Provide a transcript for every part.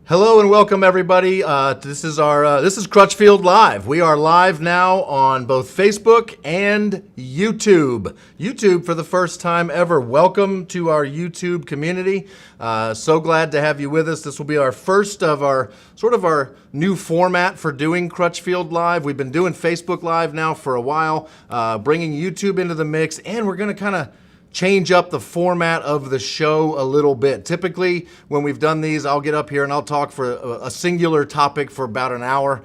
Hello and welcome everybody. This is Crutchfield Live. We are live now on both Facebook and YouTube. YouTube for the first time ever. Welcome to our YouTube community. So glad to have you with us. This will be our first of our new format for doing Crutchfield Live. We've been doing Facebook Live now for a while, bringing YouTube into the mix, and we're going to kind of change up the format of the show a little bit. Typically, when we've done these, I'll get up here and I'll talk for a singular topic for about an hour.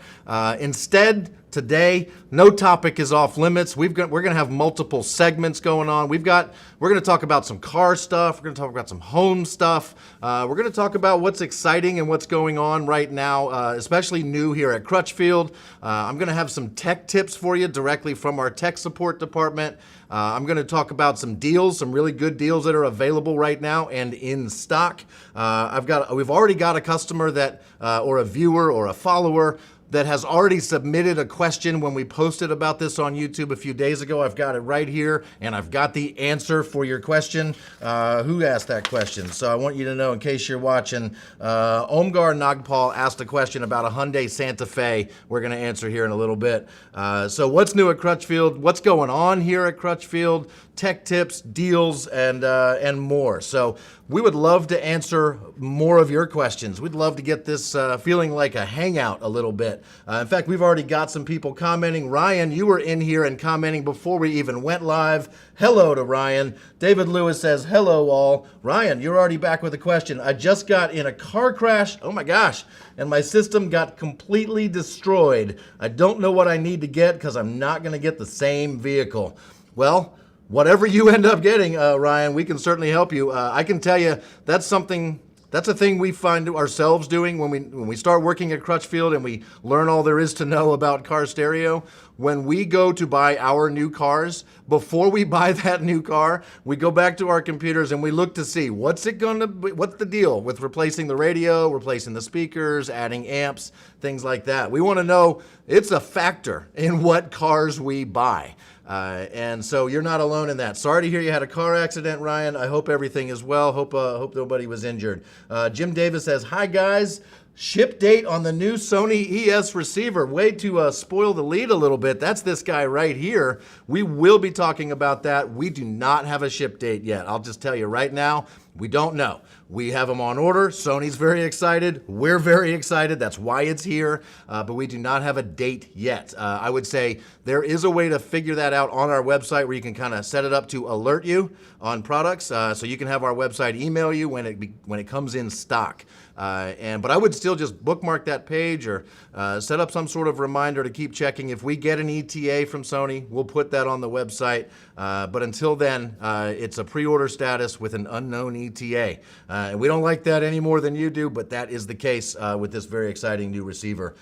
Instead, today, no topic is off limits. We're going to have multiple segments going on. We're going to talk about some car stuff. We're going to talk about some home stuff. We're going to talk about what's exciting and what's going on right now, especially new here at Crutchfield. I'm going to have some tech tips for you directly from our tech support department. I'm going to talk about some deals, some really good deals that are available right now and in stock. We've already got a customer that, or a viewer or a follower that has already submitted a question when we posted about this on YouTube a few days ago. I've got it right here, and I've got the answer for your question. Who asked that question? So I want you to know, in case you're watching, Omgar Nagpal asked a question about a Hyundai Santa Fe. We're going to answer here in a little bit. So what's new at Crutchfield? What's going on here at Crutchfield? Tech tips, deals, and more. So we would love to answer more of your questions. We'd love to get this feeling like a hangout a little bit. In fact, we've already got some people commenting. Ryan, you were in here and commenting before we even went live. Hello to Ryan. David Lewis says, hello all. Ryan, you're already back with a question. I just got in a car crash. Oh my gosh. And my system got completely destroyed. I don't know what I need to get because I'm not going to get the same vehicle. Well, whatever you end up getting, Ryan, we can certainly help you. I can tell you that's a thing we find ourselves doing when we start working at Crutchfield and we learn all there is to know about car stereo. When we go to buy our new cars, before we buy that new car, we go back to our computers and we look to see what's the deal with replacing the radio, replacing the speakers, adding amps, things like that. We want to know it's a factor in what cars we buy. And so you're not alone in that. Sorry to hear you had a car accident, Ryan. I hope everything is well. Hope nobody was injured. Jim Davis says, hi guys. Ship date on the new Sony ES receiver. Way to spoil the lead a little bit. That's this guy right here. We will be talking about that. We do not have a ship date yet. I'll just tell you right now, we don't know. We have them on order. Sony's very excited. We're very excited. That's why it's here. But we do not have a date yet. I would say there is a way to figure that out on our website where you can kind of set it up to alert you on products. So you can have our website email you when it comes in stock. But I would still just bookmark that page or set up some sort of reminder to keep checking. If we get an ETA from Sony, we'll put that on the website. But until then, it's a pre-order status with an unknown ETA. And we don't like that any more than you do, but that is the case with this very exciting new receiver.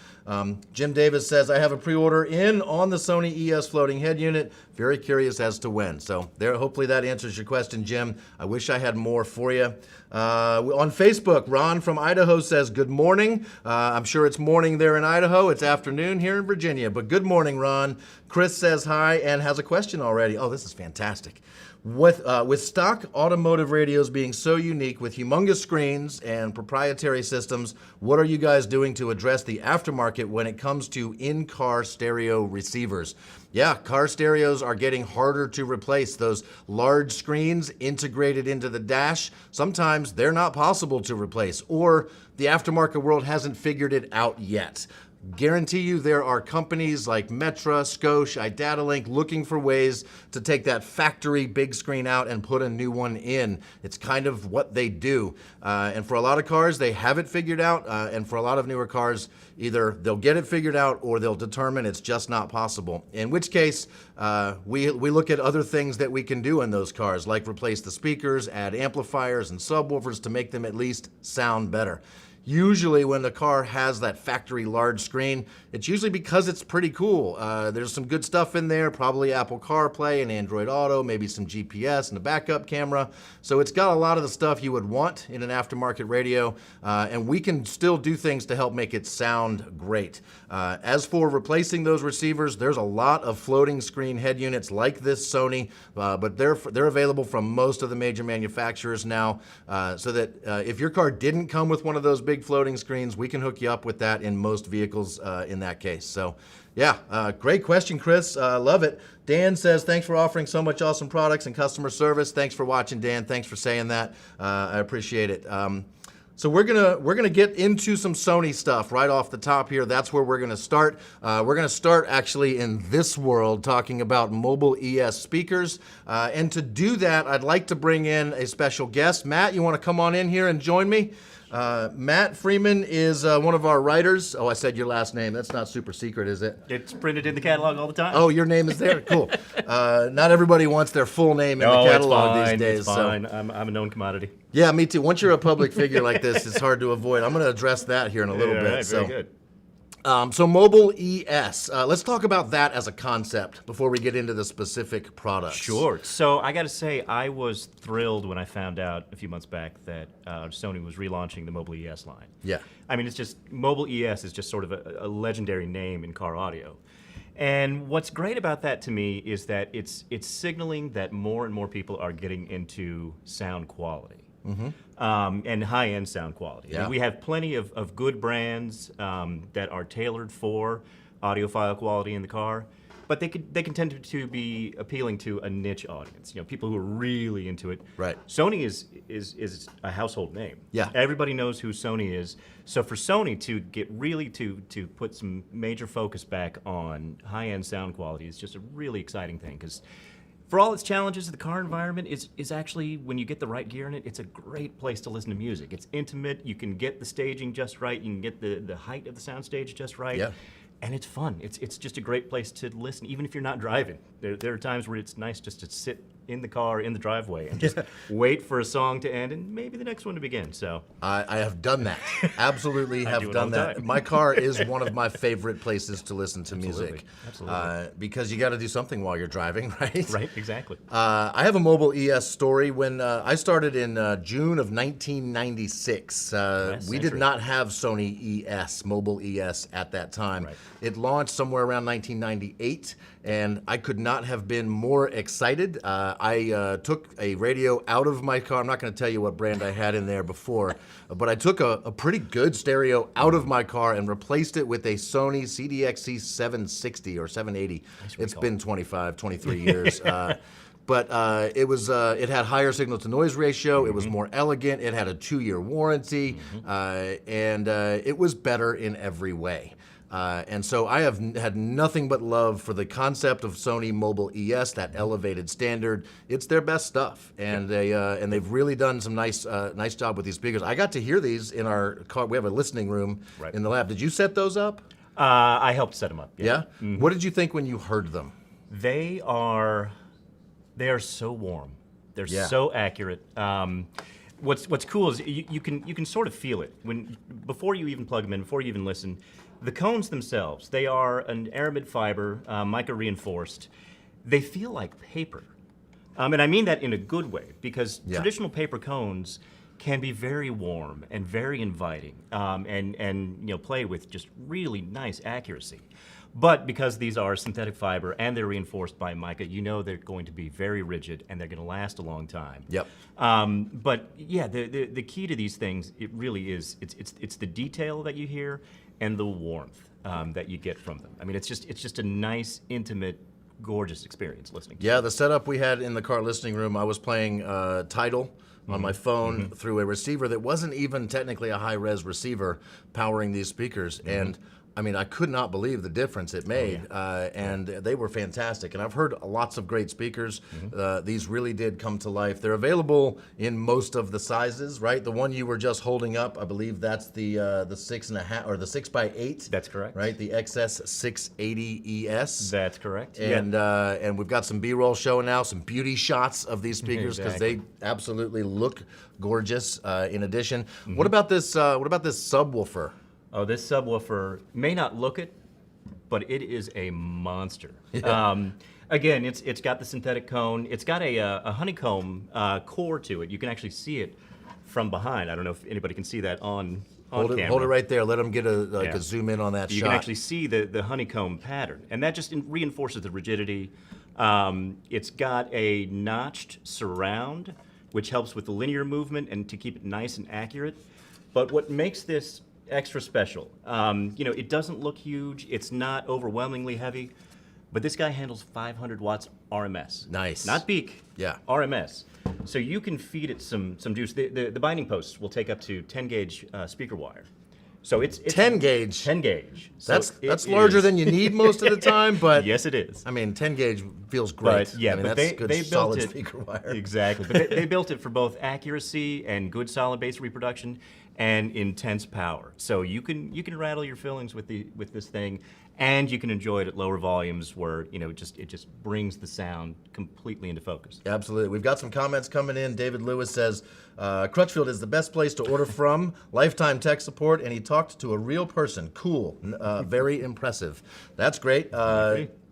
Jim Davis says, I have a pre-order in on the Sony ES floating head unit. Very curious as to when. So there, hopefully that answers your question, Jim. I wish I had more for you. On Facebook, Ron from Idaho says, good morning. I'm sure it's morning there in Idaho. It's afternoon here in Virginia, but good morning, Ron. Chris says hi and has a question already. Oh, this is fantastic. With stock automotive radios being so unique with humongous screens and proprietary systems, what are you guys doing to address the aftermarket when it comes to in-car stereo receivers? Yeah, car stereos are getting harder to replace. Those large screens integrated into the dash, sometimes they're not possible to replace, or the aftermarket world hasn't figured it out yet. Guarantee you there are companies like Metra, Scosh, iDataLink looking for ways to take that factory big screen out and put a new one in. It's kind of what they do. And for a lot of cars, they have it figured out. And for a lot of newer cars, either they'll get it figured out or they'll determine it's just not possible. In which case, we look at other things that we can do in those cars, like replace the speakers, add amplifiers and subwoofers to make them at least sound better. Usually when the car has that factory large screen, it's usually because it's pretty cool. There's some good stuff in there, probably Apple CarPlay and Android Auto, maybe some GPS and a backup camera. So it's got a lot of the stuff you would want in an aftermarket radio, and we can still do things to help make it sound great. As for replacing those receivers, there's a lot of floating screen head units like this Sony, but they're available from most of the major manufacturers now, so that if your car didn't come with one of those big big floating screens, we can hook you up with that in most vehicles in that case. So, yeah, great question, Chris. Love it. Dan says, thanks for offering so much awesome products and customer service. Thanks for watching, Dan. Thanks for saying that. I appreciate it. So we're gonna get into some Sony stuff right off the top here. That's where we're gonna start. We're gonna start actually in this world, talking about Mobile ES speakers. And to do that, I'd like to bring in a special guest. Matt, you want to come on in here and join me? Matt Freeman is one of our writers. Oh, I said your last name. That's not super secret, is it? It's printed in the catalog all the time. Oh, your name is there? Cool. Not everybody wants their full name in the catalog these days. It's fine. So. I'm a known commodity. Yeah, me too. Once you're a public figure like this, it's hard to avoid. I'm going to address that here in a little bit. Right, very good. So Mobile ES, let's talk about that as a concept before we get into the specific products. Sure. So I got to say, I was thrilled when I found out a few months back that Sony was relaunching the Mobile ES line. Yeah. I mean, Mobile ES is just sort of a legendary name in car audio. And what's great about that to me is that it's signaling that more and more people are getting into sound quality. And high-end sound quality. Yeah. I mean, we have plenty of good brands that are tailored for audiophile quality in the car, but they can tend to be appealing to a niche audience. You know, people who are really into it. Right. Sony is a household name. Yeah. Everybody knows who Sony is. So for Sony to get really to put some major focus back on high-end sound quality is just a really exciting thing, because for all its challenges, the car environment is actually, when you get the right gear in it, it's a great place to listen to music. It's intimate. You can get the staging just right. You can get the height of the soundstage just right. Yeah. And it's fun. It's just a great place to listen, even if you're not driving. There are times where it's nice just to sit in the car, in the driveway, and just wait for a song to end and maybe the next one to begin. So I have done that. Absolutely have done that. My car is one of my favorite places to listen to music. Absolutely. Because you got to do something while you're driving, right? Right, exactly. I have a Mobile ES story. When I started in June of 1996, we did not have Sony ES, Mobile ES at that time. Right. It launched somewhere around 1998, and I could not have been more excited. I took a radio out of my car. I'm not going to tell you what brand I had in there before, but I took a pretty good stereo out of my car and replaced it with a Sony CDXC 760 or 780. It's been 25, 23 years. But it had higher signal-to-noise ratio. It was more elegant. It had a 2-year warranty, and it was better in every way. And so I have had nothing but love for the concept of Sony Mobile ES, that elevated standard. It's their best stuff, and they've really done some nice job with these speakers. I got to hear these in our car. We have a listening room in the lab. Did you set those up? I helped set them up. Yeah? What did you think when you heard them? They are so warm. They're so accurate. What's cool is you can sort of feel it before you even plug them in, before you even listen. The cones themselves, they are an aramid fiber, mica reinforced. They feel like paper. And I mean that in a good way, because traditional paper cones can be very warm and very inviting, and play with just really nice accuracy. But because these are synthetic fiber and they're reinforced by mica, you know they're going to be very rigid and they're going to last a long time. Yep. But yeah, the key to these things, it really is, it's the detail that you hear and the warmth that you get from them. I mean, it's just a nice, intimate, gorgeous experience listening to the setup we had in the car listening room, I was playing Tidal on my phone through a receiver that wasn't even technically a high-res receiver powering these speakers. And I mean, I could not believe the difference it made, and they were fantastic. And I've heard lots of great speakers. These really did come to life. They're available in most of the sizes, right? The one you were just holding up, I believe that's the 6.5 or the 6x8. That's correct. Right, the XS680ES. That's correct. And we've got some B-roll showing now, some beauty shots of these speakers because they absolutely look gorgeous. In addition, what about this? What about this subwoofer? Oh, this subwoofer may not look it, but it is a monster. Again, it's got the synthetic cone. It's got a honeycomb core to it. You can actually see it from behind. I don't know if anybody can see that on camera. Hold it right there. Let them get a zoom in on that shot. You can actually see the honeycomb pattern, and that just reinforces the rigidity. It's got a notched surround, which helps with the linear movement and to keep it nice and accurate. But what makes this extra special, you know, it doesn't look huge. It's not overwhelmingly heavy. But this guy handles 500 watts RMS. Nice. Not peak. Yeah. RMS. So you can feed it some juice. The binding posts will take up to 10 gauge speaker wire. So it's 10 gauge. 10 gauge. So That's larger than you need most of the time, but yes, it is. I mean, 10 gauge feels great. But, yeah, I mean, but that's they good built solid it speaker wire. Exactly. But they built it for both accuracy and good solid bass reproduction and intense power. So you can rattle your fillings with this thing, and you can enjoy it at lower volumes where, you know, it just brings the sound completely into focus. Absolutely. We've got some comments coming in. David Lewis says, Crutchfield is the best place to order from. Lifetime tech support, and he talked to a real person. Cool. Very impressive. That's great.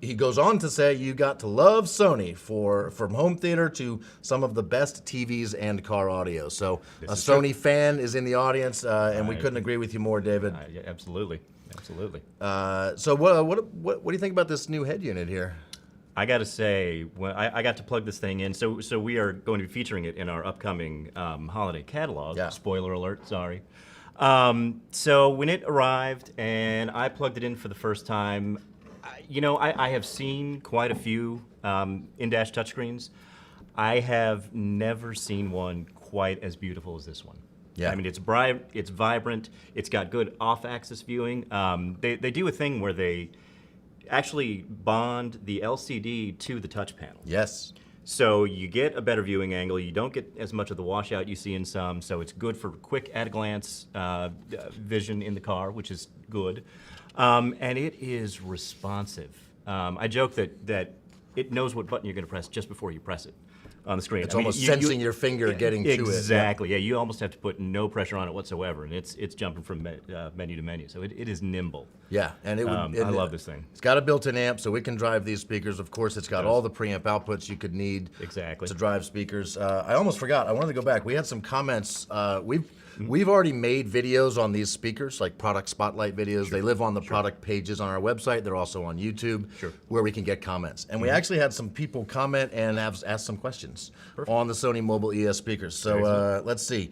He goes on to say, you got to love Sony from home theater to some of the best TVs and car audio. So a Sony fan is in the audience, and we couldn't agree with you more, David. Yeah, absolutely. Absolutely. So what do you think about this new head unit here? I got to say, when I got to plug this thing in, so we are going to be featuring it in our upcoming holiday catalog. Yeah. Spoiler alert, sorry. So when it arrived and I plugged it in for the first time, you know, I have seen quite a few in-dash touchscreens. I have never seen one quite as beautiful as this one. Yeah. I mean, it's bright, it's vibrant, it's got good off-axis viewing. They do a thing where they actually bond the LCD to the touch panel. Yes. So you get a better viewing angle. You don't get as much of the washout you see in some, so it's good for quick at-a-glance vision in the car, which is good. And it is responsive. I joke that it knows what button you're going to press just before you press it on the screen. It's almost sensing your finger getting to it. Exactly. Yeah, you almost have to put no pressure on it whatsoever, and it's jumping from menu to menu. So it is nimble. Yeah, and I love this thing. It's got a built-in amp, so we can drive these speakers. Of course, it's got all the preamp outputs you could need to drive speakers. I almost forgot. I wanted to go back. We had some comments. We've already made videos on these speakers, like product spotlight videos. They live on the product pages on our website. They're also on YouTube, where we can get comments. And we actually had some people comment and have asked some questions on the Sony Mobile ES speakers. So let's see.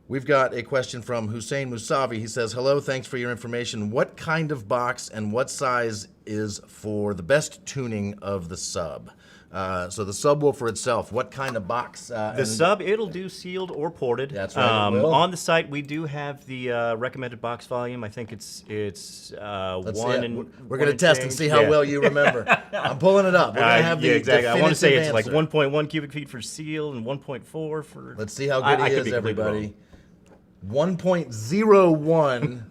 We've got a question from Hussein Musavi. He says, hello, thanks for your information. What kind of box and what size is for the best tuning of the sub? So the subwoofer itself, what kind of box? The sub, it'll do sealed or ported. That's right, it will. On the site, we do have the recommended box volume. I think it's one and we're going to test and see how well you remember. I'm pulling it up. We're going to have the exactly. I want to say it's answer. like 1.1 cubic feet for sealed and 1.4 for. Let's see how good he is, everybody. 1.01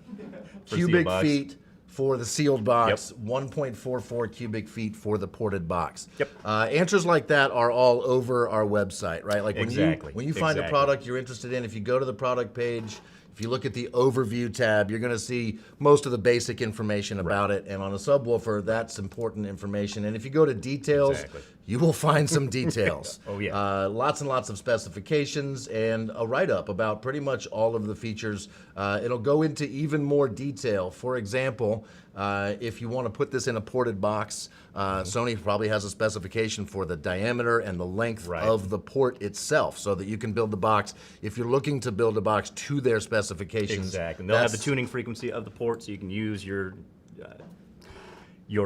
cubic feet for the sealed box, 1.44 cubic feet for the ported box. Answers like that are all over our website, right? Like when you find a product you're interested in, if you go to the product page, if you look at the overview tab, you're going to see most of the basic information about it. And on a subwoofer, that's important information. And if you go to details, you will find some details. Lots and lots of specifications and a write-up about pretty much all of the features. It'll go into even more detail. For example, if you want to put this in a ported box, Sony probably has a specification for the diameter and the length of the port itself so that you can build the box if you're looking to build a box to their specifications. Exactly. And they'll have the tuning frequency of the port so you can use your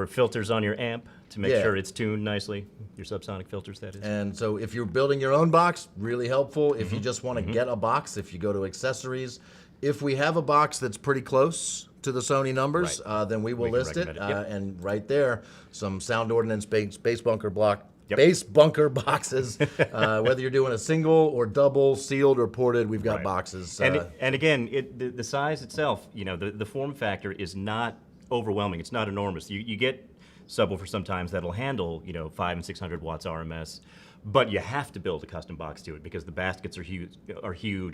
filters on your amp to make sure it's tuned nicely. Your subsonic filters, that is. And so if you're building your own box, really helpful. If you just want to get a box, if you go to accessories, if we have a box that's pretty close to the Sony numbers, then we will list it. And right there, some sound ordnance bass bunker boxes. Whether you're doing a single or double, sealed or ported, we've got boxes. And again, the size itself, you know, the form factor is not overwhelming. It's not enormous. You get subwoofer sometimes that'll handle, you know, 500 and 600 watts RMS, but you have to build a custom box to it because the baskets are huge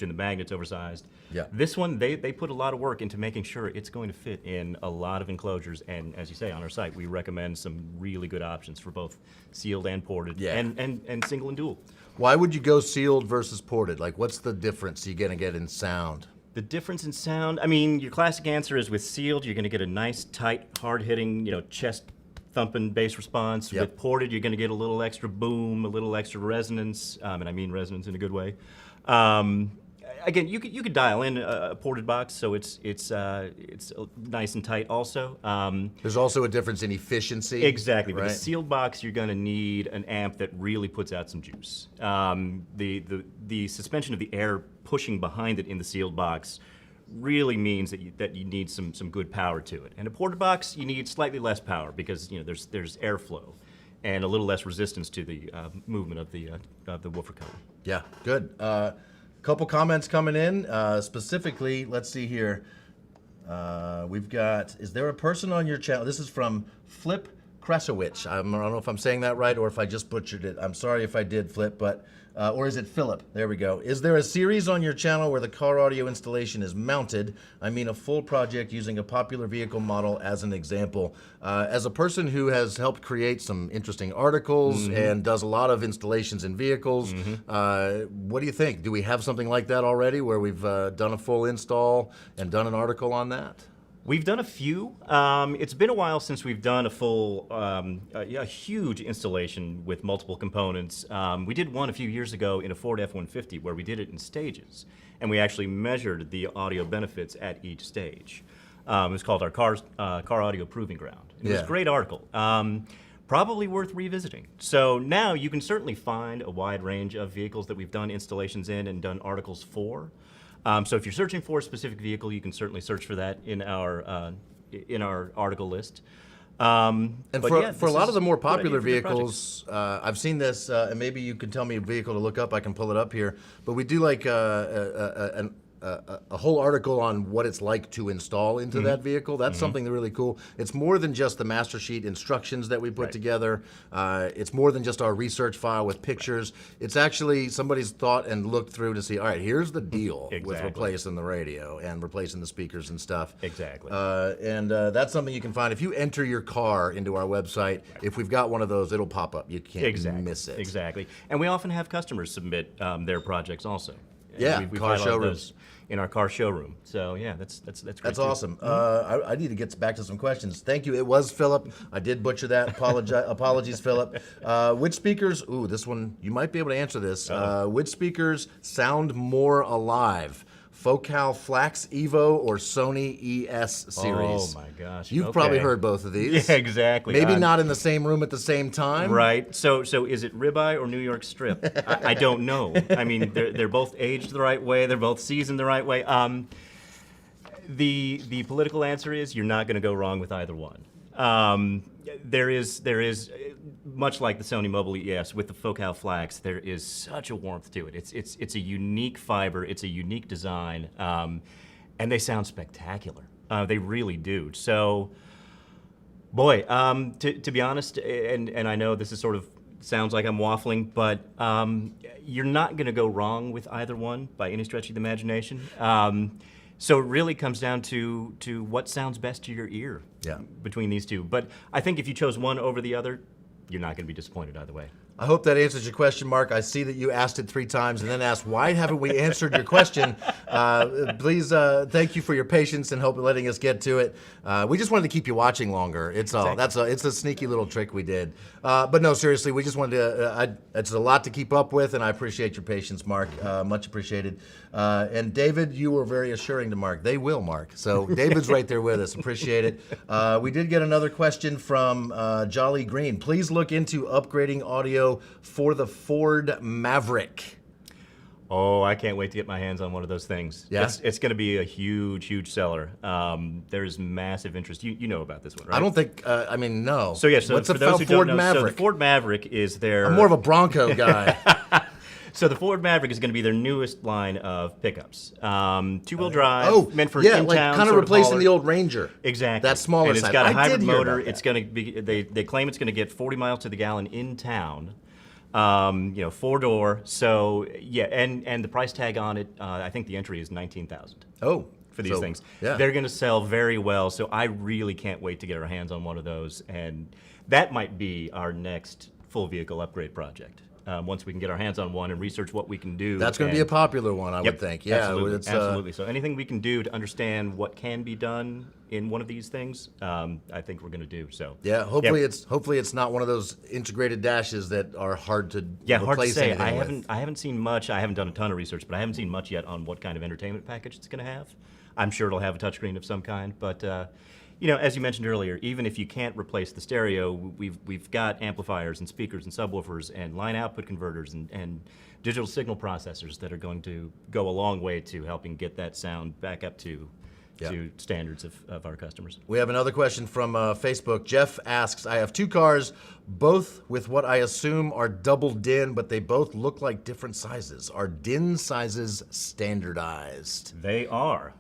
and the magnet's oversized. This one, they put a lot of work into making sure it's going to fit in a lot of enclosures, and as you say, on our site, we recommend some really good options for both sealed and ported, and single and dual. Why would you go sealed versus ported? Like, what's the difference you're gonna get in sound? The difference in sound, I mean, your classic answer is with sealed, you're gonna get a nice, tight, hard-hitting, you know, chest thumping bass response. With ported, you're going to get a little extra boom, a little extra resonance, and I mean resonance in a good way. again, you could dial in a ported box, so it's nice and tight. Also, there's also a difference in efficiency. Exactly. Right? With a sealed box, you're going to need an amp that really puts out some juice. The suspension of the air pushing behind it in the sealed box really means that you need some good power to it. And a ported box, you need slightly less power because there's airflow and a little less resistance to the movement of the woofer cover. Yeah, good. Couple comments coming in. Specifically, let's see here. We've got, is there a person on your channel? This is from Flip Kresowicz. I don't know if I'm saying that right or if I just butchered it. I'm sorry if I did, Flip, but, or is it Philip? There we go. Is there a series on your channel where the car audio installation is mounted? I mean a full project using a popular vehicle model as an example. As a person who has helped create some interesting articles and does a lot of installations in vehicles, what do you think? Do we have something like that already where we've done a full install and done an article on that? We've done a few. It's been a while since we've done a full, a huge installation with multiple components. We did one a few years ago in a Ford F-150 where we did it in stages, and we actually measured the audio benefits at each stage. It was called our car audio proving ground. It was a great article. Probably worth revisiting. So now you can certainly find a wide range of vehicles that we've done installations in and done articles for. So if you're searching for a specific vehicle, you can certainly search for that in our article list. And for a lot of the more popular vehicles, I've seen this, and maybe you can tell me a vehicle to look up. I can pull it up here. But we do like a whole article on what it's like to install into that vehicle. That's something really cool. It's more than just the master sheet instructions that we put together. It's more than just our research file with pictures. It's actually somebody's thought and looked through to see, all right, here's the deal with replacing the radio and replacing the speakers and stuff. Exactly. And that's something you can find. If you enter your car into our website, if we've got one of those, it'll pop up. You can't miss it. Exactly. And we often have customers submit their projects also. Yeah, we car showrooms. In our car showroom. So yeah, that's great. That's awesome. I need to get back to some questions. Thank you. It was Philip. I did butcher that. Apologies, Philip. Which speakers? Ooh, this one you might be able to answer this. Which speakers sound more alive? Focal Flax Evo or Sony ES series? Oh my gosh. You've probably heard both of these. Yeah, exactly. Maybe not in the same room at the same time. Right. So is it ribeye or New York strip? I don't know. I mean, they're both aged the right way. They're both seasoned the right way. The political answer is you're not going to go wrong with either one. There is much like the Sony Mobile ES with the Focal Flax, there is such a warmth to it. It's a unique fiber, it's a unique design, and they sound spectacular. They really do. So, boy, to be honest, and I know this is sort of sounds like I'm waffling, but you're not going to go wrong with either one by any stretch of the imagination. So it really comes down to what sounds best to your ear between these two. But I think if you chose one over the other, you're not going to be disappointed either way. I hope that answers your question, Mark. I see that you asked it 3 times and then asked, why haven't we answered your question? Please, thank you for your patience and hope letting us get to it. We just wanted to keep you watching longer. It's all. It's a sneaky little trick we did. But no, seriously, we just wanted to, it's a lot to keep up with, and I appreciate your patience, Mark. Much appreciated. And David, you were very assuring to Mark. They will, Mark. So David's right there with us. Appreciate it. We did get another question from Jolly Green. Please look into upgrading audio for the Ford Maverick. Oh, I can't wait to get my hands on one of those things. Yeah? It's going to be a huge seller. There's massive interest. You know about this one, right? I don't think, I mean, no. So yeah, so what's for a those who Ford don't know, Maverick? so the Ford Maverick is their... I'm more of a Bronco guy. So the Ford Maverick is going to be their newest line of pickups. Two-wheel drive, meant for in-town, like kind of replacing the old Ranger. Exactly. That smaller and it's side. got a I hybrid did hear motor. about that. It's going to be. They claim it's going to get 40 miles to the gallon in town. 4-door. So yeah, and the price tag on it, I think the entry is $19,000. Oh. For these things. Yeah. They're going to sell very well. So I really can't wait to get our hands on one of those, and that might be our next full vehicle upgrade project. once we can get our hands on one and research what we can do. That's going to be a popular one, I Yep, would think. Yeah, absolutely, it's, absolutely. So anything we can do to understand what can be done in one of these things, I think we're going to do. So yeah, hopefully it's not one of those integrated dashes that are hard to hard to replace say. anything with. I haven't seen much. I haven't done a ton of research, but I haven't seen much yet on what kind of entertainment package it's going to have. I'm sure it'll have a touchscreen of some kind, but you know, as you mentioned earlier, even if you can't replace the stereo, we've got amplifiers and speakers and subwoofers and line output converters and digital signal processors that are going to go a long way to helping get that sound back up to standards of our customers. We have another question from Facebook. Jeff asks, I have two cars, both with what I assume are double DIN, but they both look like different sizes. Are DIN sizes standardized? They are.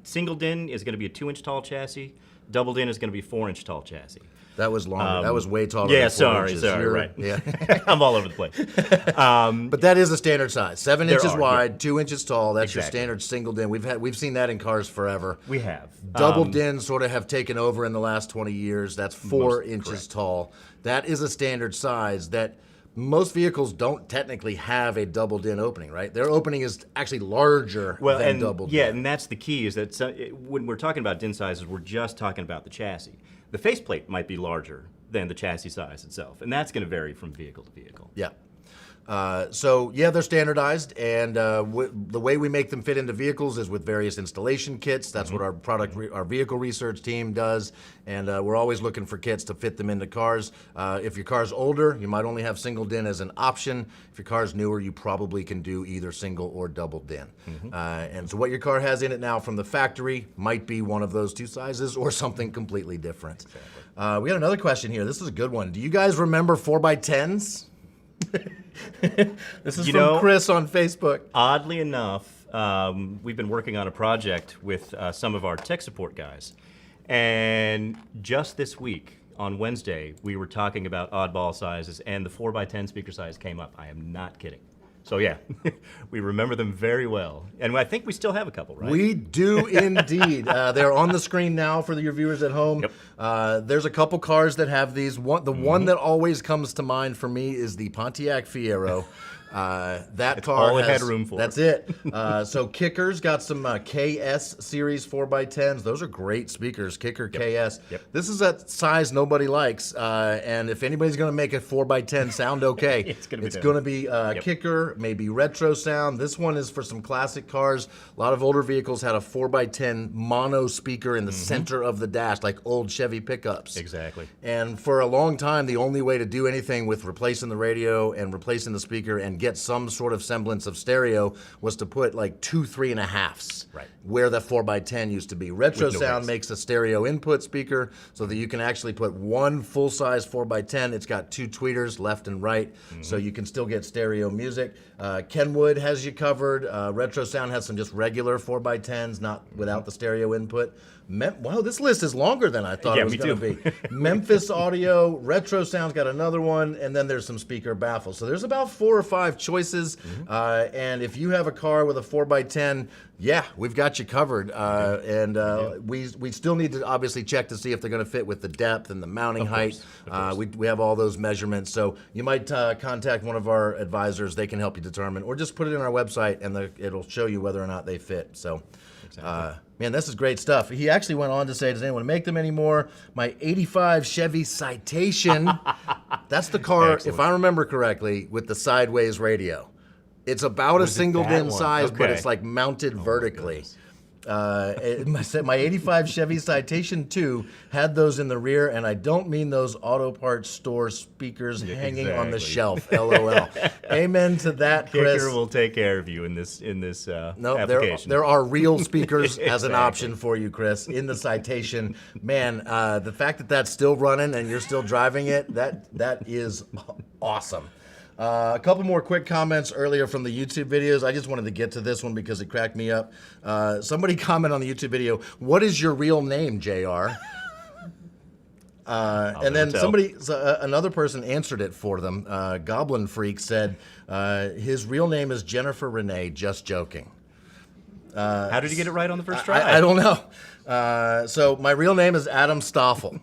Single DIN is going to be a 2-inch tall chassis. Double DIN is going to be a 4-inch tall chassis. That was longer. That was way taller. Yeah, than 4 sorry, inches. right. Yeah. I'm all over the place. But that is a standard size. 7 inches wide, 2 inches tall. That's your Exactly. standard single DIN. We've seen that in cars forever. We have. Double DIN sort of have taken over in the last 20 years. That's 4 inches correct. tall. That is a standard size that most vehicles don't technically have a double DIN opening, right? Their opening is actually larger than double DIN. Yeah, and that's the key is that when we're talking about DIN sizes, we're just talking about the chassis. The faceplate might be larger than the chassis size itself, and that's going to vary from vehicle to vehicle. Yeah. So yeah, they're standardized, and the way we make them fit into vehicles is with various installation kits. That's what our our vehicle research team does, and we're always looking for kits to fit them into cars. If your car's older, you might only have single DIN as an option. If your car's newer, you probably can do either single or double DIN. And so what your car has in it now from the factory might be one of those two sizes or something completely different. Exactly. We got another question here. This is a good one. Do you guys remember 4x10s? This is from Chris on Facebook. Oddly enough, we've been working on a project with some of our tech support guys, and just this week on Wednesday we were talking about oddball sizes, and the 4x10 speaker size came up. I am not kidding. So yeah, we remember them very well, and I think we still have a couple, right? We do indeed. They're on the screen now for your viewers at home. Yep. There's a couple cars that have these. One that always comes to mind for me is the Pontiac Fiero. That car all it had room for. That's it. So Kicker's got some KS series 4x10s. Those are great speakers. Kicker KS. Yep. This is a size nobody likes, and if anybody's going to make a 4x10 sound okay, it's going to be Kicker, maybe retro sound. This one is for some classic cars. A lot of older vehicles had a 4x10 mono speaker in the center of the dash, like old Chevy pickups. Exactly. And for a long time, the only way to do anything with replacing the radio and replacing the speaker and get some sort of semblance of stereo was to put like 2 3.5s, right, where the 4x10 used to be. Retro no Sound bass. Makes a stereo input speaker so that you can actually put one full-size 4x10. It's got 2 tweeters left and right, so you can still get stereo music. Kenwood has you covered. Retro Sound has some just regular 4x10s, not without the stereo input. Wow, this list is longer than I thought it was going to be. Memphis Audio, Retro Sound's got another one, and then there's some speaker baffles. So there's about 4 or 5 choices, and if you have a car with a 4x10, yeah, we've got you covered. We still need to obviously check to see if they're going to fit with the depth and the mounting height. We have all those measurements, so you might contact one of our advisors. They can help you determine, or just put it in our website, and it'll show you whether or not they fit. So. Man, this is great stuff. He actually went on to say, does anyone make them anymore? My 85 Chevy Citation, that's the car, if I remember correctly, with the sideways radio. It's about a single DIN size, but it's like mounted vertically. My 85 Chevy Citation 2 had those in the rear, and I don't mean those auto parts store speakers hanging on the shelf. LOL. Amen to that, Chris. Kicker will take care of you in this application. There are real speakers as an option for you, Chris, in the Citation. Man, the fact that that's still running and you're still driving it, that is awesome. A couple more quick comments earlier from the YouTube videos. I just wanted to get to this one because it cracked me up. Somebody commented on the YouTube video, "What is your real name, JR?" And then another person answered it for them. Goblin Freak said, his real name is Jennifer Renee, just joking. How did you get it right on the first try? I don't know. So my real name is Adam Stoffel.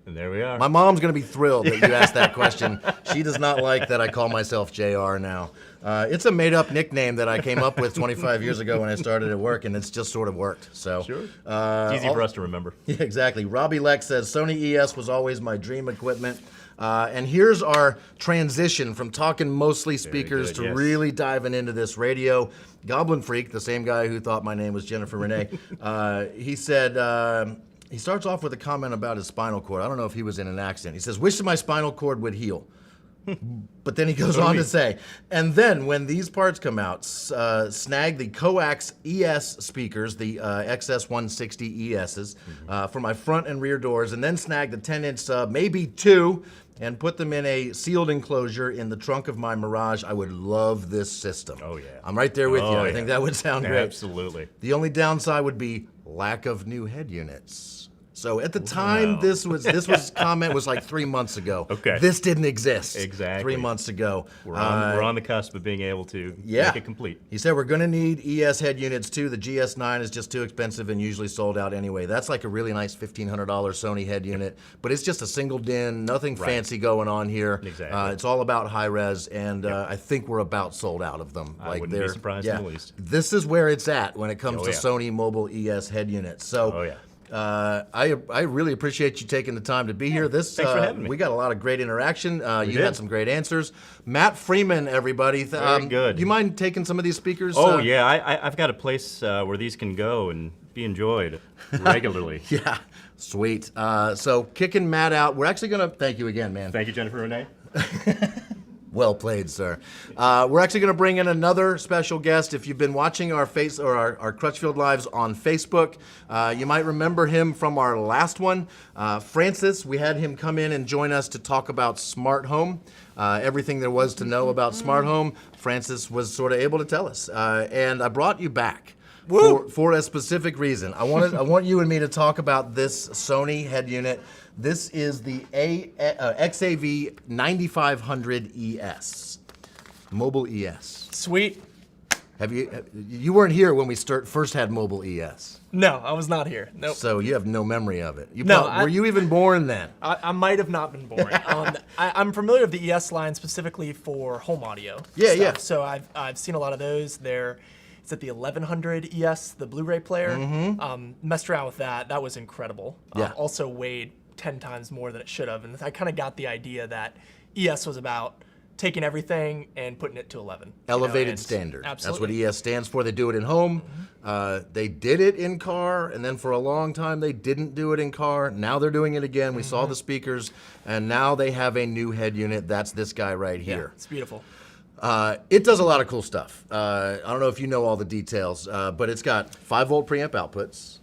And there we are. My mom's going to be thrilled that you asked that question. She does not like that I call myself JR now. It's a made-up nickname that I came up with 25 years ago when I started at work, and it's just sort of worked. So sure. It's easy for us to remember. Yeah, exactly. Robbie Lex says, Sony ES was always my dream equipment. And here's our transition from talking mostly speakers to really diving into this radio. Goblin Freak, the same guy who thought my name was Jennifer Renee, he said, he starts off with a comment about his spinal cord. I don't know if he was in an accident. He says, wish that my spinal cord would heal. But then he goes on to say, and then when these parts come out, snag the Coax ES speakers, the XS160 ESs, for my front and rear doors, and then snag the 10-inch sub, maybe two, and put them in a sealed enclosure in the trunk of my Mirage. I would love this system. Oh, yeah. I'm right there with you. I think that would sound great. Absolutely. The only downside would be lack of new head units. So at the time, this comment was like 3 months ago. Okay. This didn't exist. Exactly. 3 months ago. We're on the cusp of being able to make it complete. He said we're going to need ES head units too. The GS9 is just too expensive and usually sold out anyway. That's like a really nice $1,500 Sony head unit, but it's just a single DIN, nothing fancy going on here. Exactly. It's all about high res, and I think we're about sold out of them. I wouldn't be surprised in the least. This is where it's at when it comes to Sony Mobile ES head units. So. I really appreciate you taking the time to be here. Thanks for having me. We got a lot of great interaction. You had some great answers. Matt Freeman, everybody. Very good. Do you mind taking some of these speakers? Oh, yeah. I've got a place where these can go and be enjoyed regularly. Yeah, sweet. So kicking Matt out, we're actually going to thank you again, man. Thank you, Jennifer Renee. Well played, sir. We're actually going to bring in another special guest. If you've been watching our our Crutchfield Lives on Facebook, you might remember him from our last one. Francis, we had him come in and join us to talk about smart home. Everything there was to know about smart home, Francis was sort of able to tell us. And I brought you back. For a specific reason. I want you and me to talk about this Sony head unit. This is the XAV-9500ES, Mobile ES. Sweet. You weren't here when we first had Mobile ES. No, I was not here. Nope. So you have no memory of it. Were you even born then? I might have not been born. I'm familiar with the ES line specifically for home audio. Yeah. So I've seen a lot of those. It's at the 1100 ES, the Blu-ray player. Messed around with that. That was incredible. Also weighed 10 times more than it should have. And I kind of got the idea that ES was about taking everything and putting it to 11. Elevated standard. Absolutely. That's what ES stands for. They do it in home. They did it in car, and then for a long time they didn't do it in car. Now they're doing it again. We saw the speakers, and now they have a new head unit. That's this guy right here. It's beautiful. It does a lot of cool stuff. I don't know if you know all the details, but it's got 5-volt preamp outputs.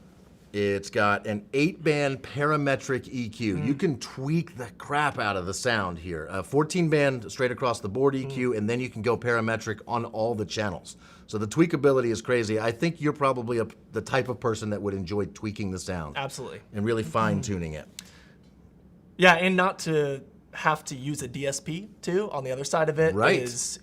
It's got an 8-band parametric EQ. You can tweak the crap out of the sound here. 14-band straight across the board EQ, and then you can go parametric on all the channels. So the tweakability is crazy. I think you're probably the type of person that would enjoy tweaking the sound. Absolutely. And really fine-tuning it. Yeah, and not to have to use a DSP too on the other side of it is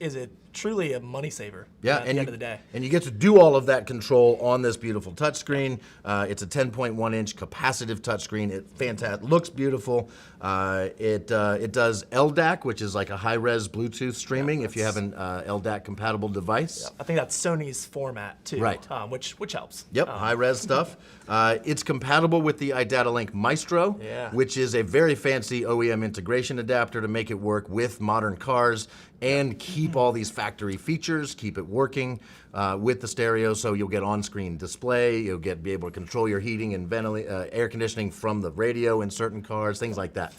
truly a money saver at the end of the day. And you get to do all of that control on this beautiful touchscreen. It's a 10.1-inch capacitive touchscreen. It looks beautiful. It does LDAC, which is like a high-res Bluetooth streaming if you have an LDAC-compatible device. I think that's Sony's format too, which helps. Yep, high-res stuff. It's compatible with the iDataLink Maestro, which is a very fancy OEM integration adapter to make it work with modern cars and keep all these factory features, keep it working with the stereo, so you'll get on-screen display, you'll be able to control your heating and air conditioning from the radio in certain cars, things like that.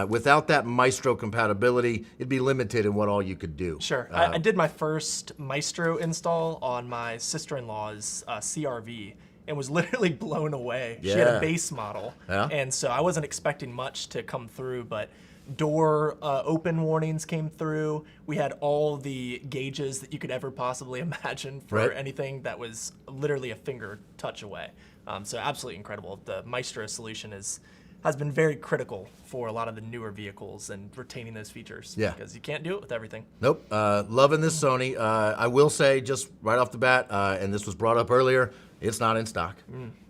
Without that Maestro compatibility, it'd be limited in what all you could do. Sure. I did my first Maestro install on my sister-in-law's CRV and was literally blown away. She had a base model, and so I wasn't expecting much to come through, but door open warnings came through. We had all the gauges that you could ever possibly imagine for anything that was literally a finger touch away. So absolutely incredible. The Maestro solution has been very critical for a lot of the newer vehicles and retaining those features. Because you can't do it with everything. Nope. Loving this Sony. I will say just right off the bat, and this was brought up earlier, It's not in stock.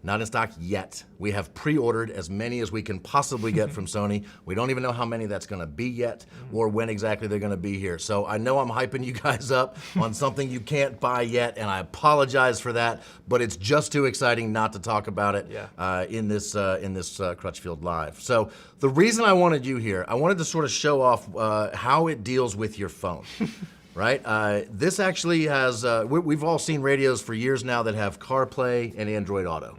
Not in stock yet. We have pre-ordered as many as we can possibly get from Sony. We don't even know how many that's going to be yet or when exactly they're going to be here. So I know I'm hyping you guys up on something you can't buy yet, and I apologize for that, but it's just too exciting not to talk about it in this Crutchfield Live. So the reason I wanted you here, I wanted to sort of show off how it deals with your phone. Right? This actually has, we've all seen radios for years now that have CarPlay and Android Auto.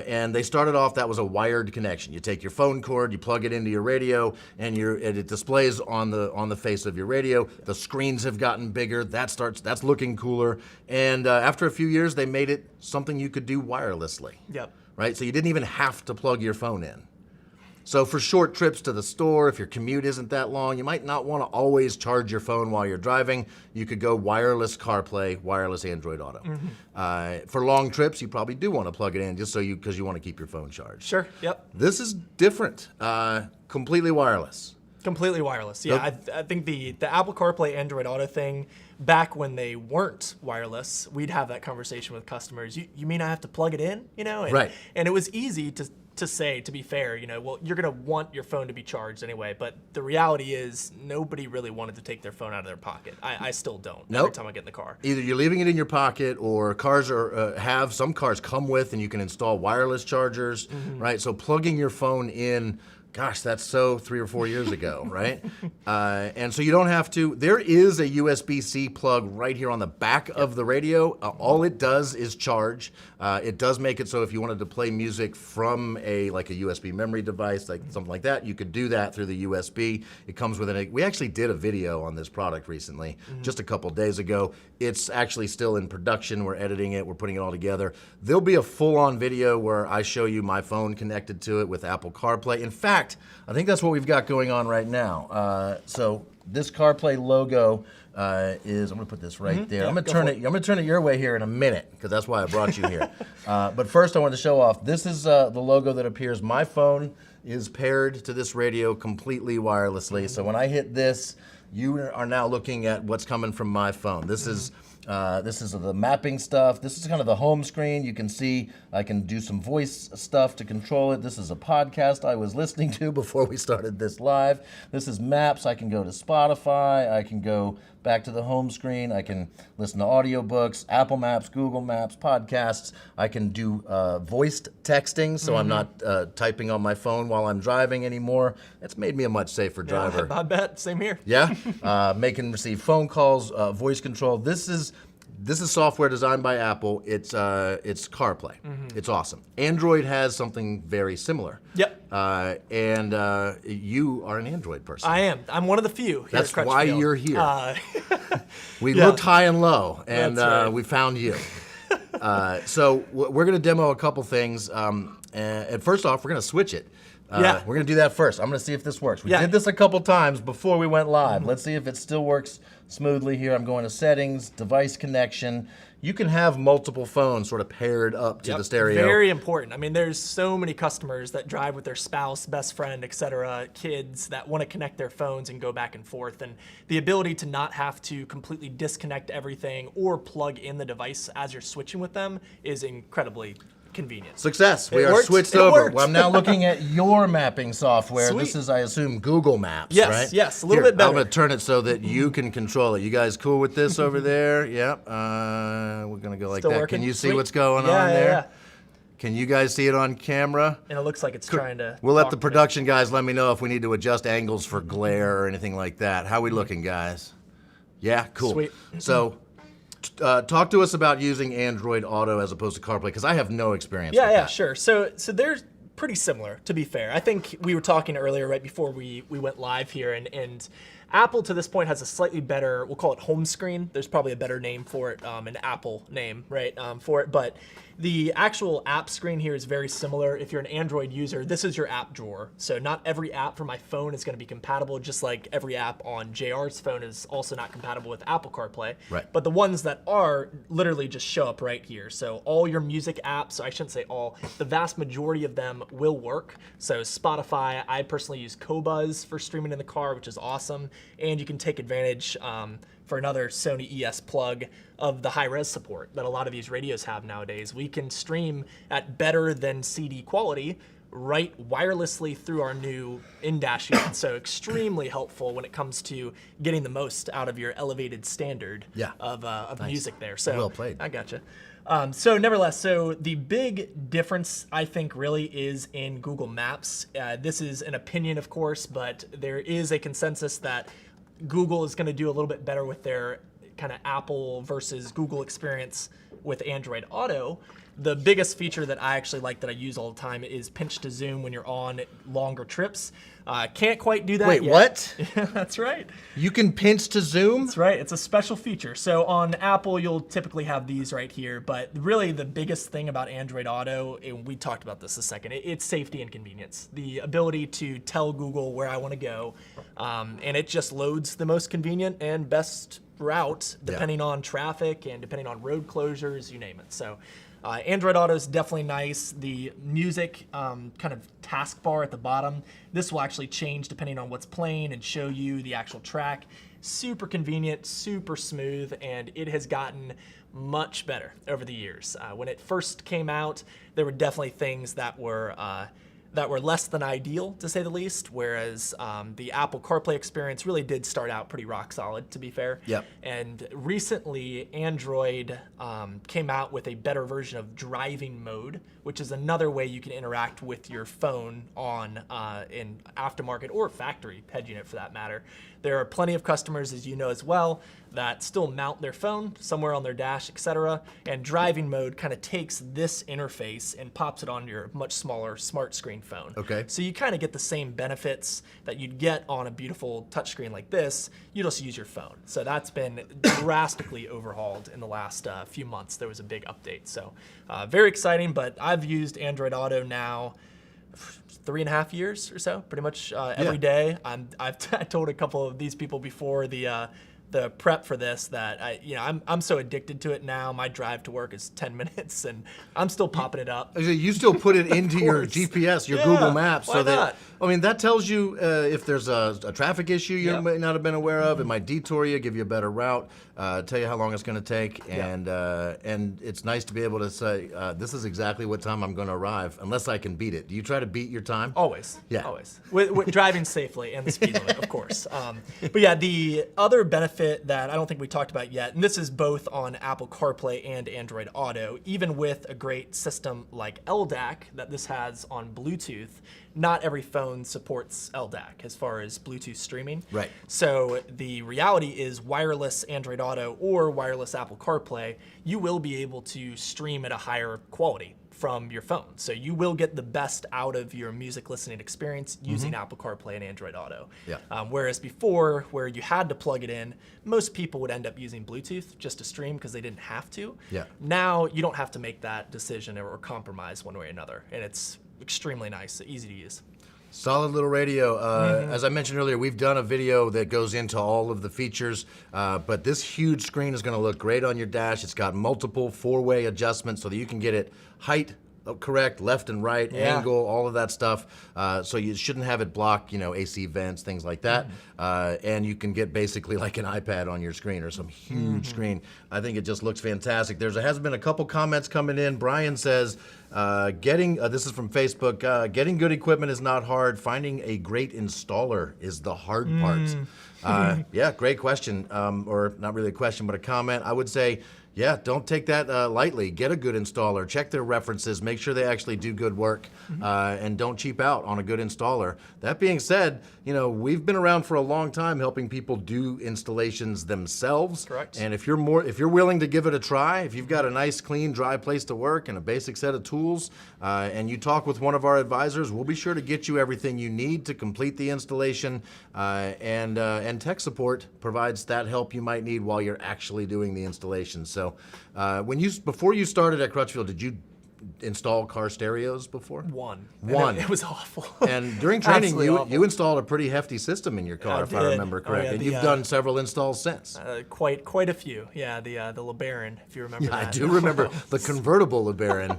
And they started off, that was a wired connection. You take your phone cord, you plug it into your radio, and it displays on the face of your radio. The screens have gotten bigger, that's looking cooler. And after a few years, they made it something you could do wirelessly. Yep. Right? So you didn't even have to plug your phone in. So for short trips to the store, if your commute isn't that long, you might not want to always charge your phone while you're driving. You could go wireless CarPlay, wireless Android Auto. For long trips, you probably do want to plug it in just because you want to keep your phone charged. Sure, yep. This is different, completely wireless. Completely wireless. Yeah, I think the Apple CarPlay Android Auto thing, back when they weren't wireless, we'd have that conversation with customers. You mean I have to plug it in? You know, and, right. And it was easy to say, to be fair, you know, well, you're going to want your phone to be charged anyway, but the reality is nobody really wanted to take their phone out of their pocket. I still don't every time I get in the car. Either you're leaving it in your pocket, or cars some cars come with, and you can install wireless chargers, right? So plugging your phone in, gosh, that's so 3 or 4 years ago, right? And so you don't have to. There is a USB-C plug right here on the back of the radio. All it does is charge. It does make it so if you wanted to play music from like a USB memory device, like something like that, you could do that through the USB. It comes with we actually did a video on this product recently, just a couple days ago. It's actually still in production. We're editing it. We're putting it all together. There'll be a full-on video where I show you my phone connected to it with Apple CarPlay. In fact, I think that's what we've got going on right now. So this CarPlay logo is, I'm gonna put this right there. I'm gonna turn it your way here in a minute, because that's why I brought you here. But first I want to show off, this is the logo that appears. My phone is paired to this radio completely wirelessly. So when I hit this, you are now looking at what's coming from my phone. This is the mapping stuff. This is kind of the home screen. You can see I can do some voice stuff to control it. This is a podcast I was listening to before we started this live. This is maps. I can go to Spotify. I can go back to the home screen. I can listen to audiobooks, Apple Maps, Google Maps, podcasts. I can do voiced texting, so I'm not typing on my phone while I'm driving anymore. It's made me a much safer driver. I bet. Same here. Yeah, make and receive phone calls, voice control. This is software designed by Apple. It's CarPlay. It's awesome. Android has something very similar. Yep. And you are an Android person. I am. I'm one of the few here That's at Crutchfield. why you're here. We looked high and low, and right. We found you. So we're going to demo a couple things. And first off, we're going to switch it. We're going to do that first. I'm going to see if this works. We did this a couple times before we went live. Let's see if it still works smoothly here. I'm going to settings, device connection. You can have multiple phones sort of paired up to the stereo. Very important. I mean, there's so many customers that drive with their spouse, best friend, etc., kids that want to connect their phones and go back and forth. And the ability to not have to completely disconnect everything or plug in the device as you're switching with them is incredibly convenient. Success. We are switched over. Well, I'm now looking at your mapping software. Sweet. This is, I assume, Google Maps, yes, right? Yes, a little bit better. I'm going to turn it so that you can control it. You guys cool with this over there? Yep. We're going to go like Still that. working? Can you see Sweet. what's going on there? Yeah. Can you guys see it on camera? And it looks like it's trying to... We'll let the production guys let me know if we need to adjust angles for glare or anything like that. How are we looking, guys? Yeah, cool. Sweet. So... talk to us about using Android Auto as opposed to CarPlay, because I have no experience with that. Yeah, sure. So they're pretty similar, to be fair. I think we were talking earlier, right before we went live here, and Apple to this point has a slightly better, we'll call it home screen. There's probably a better name for it, an Apple name, right, for it. But the actual app screen here is very similar. If you're an Android user, this is your app drawer. So not every app for my phone is going to be compatible, just like every app on JR's phone is also not compatible with Apple CarPlay. Right. But the ones that are literally just show up right here. So all your music apps, I shouldn't say all, the vast majority of them will work. So Spotify, I personally use Qobuz for streaming in the car, which is awesome. and you can take advantage for another Sony ES plug of the high-res support that a lot of these radios have nowadays. We can stream at better than CD quality right wirelessly through our new in-dash unit. So extremely helpful when it comes to getting the most out of your elevated standard of music there. So well played. I gotcha. So nevertheless, so the big difference I think really is in Google Maps. This is an opinion, of course, but there is a consensus that Google is going to do a little bit better with their kind of Apple versus Google experience with Android Auto. The biggest feature that I actually like that I use all the time is pinch to zoom when you're on longer trips. Can't quite do that Wait, yet. what? Yeah, that's right. You can pinch to zoom? That's right. It's a special feature. So on Apple, you'll typically have these right here. But really the biggest thing about Android Auto, and we talked about this a second, it's safety and convenience. The ability to tell Google where I want to go, and it just loads the most convenient and best route depending on traffic and depending on road closures, you name it. So Android Auto is definitely nice. The music kind of taskbar at the bottom, this will actually change depending on what's playing and show you the actual track. Super convenient, super smooth, and it has gotten much better over the years. When it first came out, there were definitely things that were less than ideal, to say the least, whereas the Apple CarPlay experience really did start out pretty rock solid, to be fair. Yep. And recently, Android came out with a better version of driving mode, which is another way you can interact with your phone on in aftermarket or factory head unit for that matter. There are plenty of customers, as you know as well, that still mount their phone somewhere on their dash, etc. And driving mode kind of takes this interface and pops it on your much smaller smart screen phone. Okay. So you kind of get the same benefits that you'd get on a beautiful touchscreen like this. You just use your phone. So that's been drastically overhauled in the last few months. There was a big update. So very exciting, but I've used Android Auto now 3.5 years or so, pretty much every day. I told a couple of these people before the prep for this that I'm so addicted to it now. My drive to work is 10 minutes, and I'm still popping it up. You still put it into your GPS, your Google Maps, why so that not? I mean that tells you if there's a traffic issue you may not have been aware of. It might detour you, give you a better route, tell you how long it's going to take, and it's nice to be able to say this is exactly what time I'm going to arrive, unless I can beat it. Do you try to beat your time? Always. Yeah. Always. With driving safely and the speed limit, of course. But yeah, the other benefit that I don't think we talked about yet, and this is both on Apple CarPlay and Android Auto, even with a great system like LDAC that this has on Bluetooth, not every phone supports LDAC as far as Bluetooth streaming. Right. So the reality is wireless Android Auto or wireless Apple CarPlay, you will be able to stream at a higher quality from your phone. So you will get the best out of your music listening experience using Apple CarPlay and Android Auto. Yeah. Whereas before, where you had to plug it in, most people would end up using Bluetooth just to stream because they didn't have to. Yeah. Now you don't have to make that decision or compromise one way or another. And it's extremely nice, easy to use. Solid little radio. As I mentioned earlier, we've done a video that goes into all of the features, but this huge screen is going to look great on your dash. It's got multiple four-way adjustments so that you can get it height correct, left and right, angle, all of that stuff. So you shouldn't have it block, AC vents, things like that. And you can get basically like an iPad on your screen or some huge screen. I think it just looks fantastic. There has been a couple comments coming in. Brian says, this is from Facebook, getting good equipment is not hard. Finding a great installer is the hard part. Yeah, great question. Or not really a question, but a comment. I would say, yeah, don't take that lightly. Get a good installer. Check their references. Make sure they actually do good work, and don't cheap out on a good installer. That being said, we've been around for a long time helping people do installations themselves. Correct. And if you're willing to give it a try, if you've got a nice, clean, dry place to work and a basic set of tools, and you talk with one of our advisors, we'll be sure to get you everything you need to complete the installation. And tech support provides that help you might need while you're actually doing the installation. So, before you started at Crutchfield, did you install car stereos before? One. It was awful. And during training, you installed a pretty hefty system in your car, if I remember correctly. And you've done several installs since. Quite a few. Yeah, the LeBaron, if you remember that. I do remember the convertible LeBaron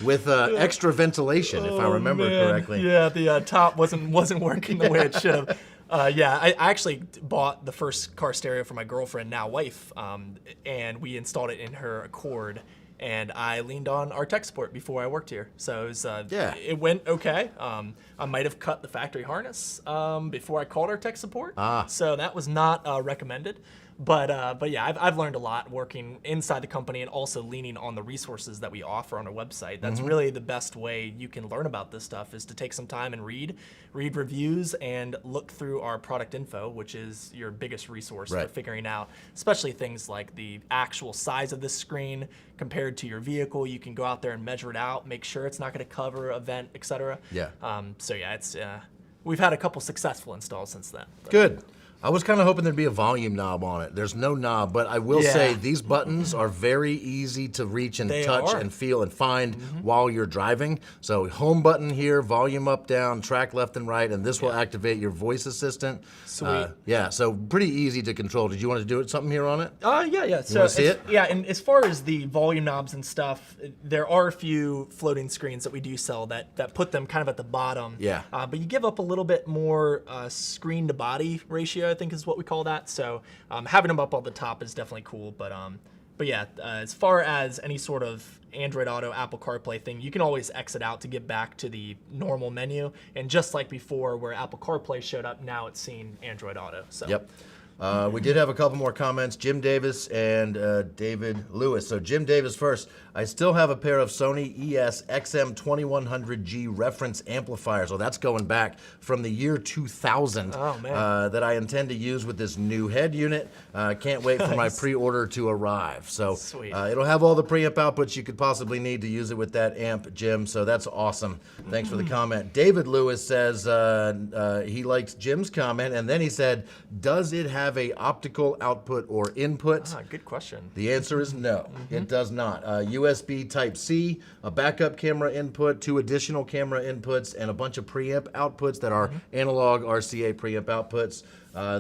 with extra ventilation, if I remember correctly. Yeah, the top wasn't working the way it should have. Yeah, I actually bought the first car stereo for my girlfriend, now wife, and we installed it in her Accord. And I leaned on our tech support before I worked here, so it was, it went okay. I might have cut the factory harness before I called our tech support, so that was not recommended. But yeah, I've learned a lot working inside the company and also leaning on the resources that we offer on our website. That's really the best way you can learn about this stuff, is to take some time and read reviews and look through our product info, which is your biggest resource for figuring out, especially things like the actual size of this screen compared to your vehicle. You can go out there and measure it out, make sure it's not going to cover a vent, etc. Yeah. So yeah, it's we've had a couple successful installs since then. Good. I was kind of hoping there'd be a volume knob on it. There's no knob, but I will say these buttons are very easy to reach and touch and feel and find while you're driving. So home button here, volume up, down, track left and right, and this will activate your voice assistant. Sweet. Yeah, so pretty easy to control. Did you want to do something here on it? Yeah. So you want to see it? Yeah, and as far as the volume knobs and stuff, there are a few floating screens that we do sell that put them kind of at the bottom. Yeah. But you give up a little bit more screen to body ratio, I think is what we call that. So having them up on the top is definitely cool. But yeah, as far as any sort of Android Auto, Apple CarPlay thing, you can always exit out to get back to the normal menu. And just like before, where Apple CarPlay showed up, now it's seeing Android Auto. So. Yep. We did have a couple more comments. Jim Davis and David Lewis. So Jim Davis first. I still have a pair of Sony ES XM-2100G reference amplifiers. So that's going back from the year 2000 that I intend to use with this new head unit. Can't wait for my pre-order to arrive. So it'll have all the preamp outputs you could possibly need to use it with that amp, Jim. So that's awesome. Thanks for the comment. David Lewis says he liked Jim's comment, and then he said, does it have a optical output or input? Good question. The answer is no, it does not. USB Type-C, a backup camera input, 2 additional camera inputs, and a bunch of preamp outputs that are analog RCA preamp outputs.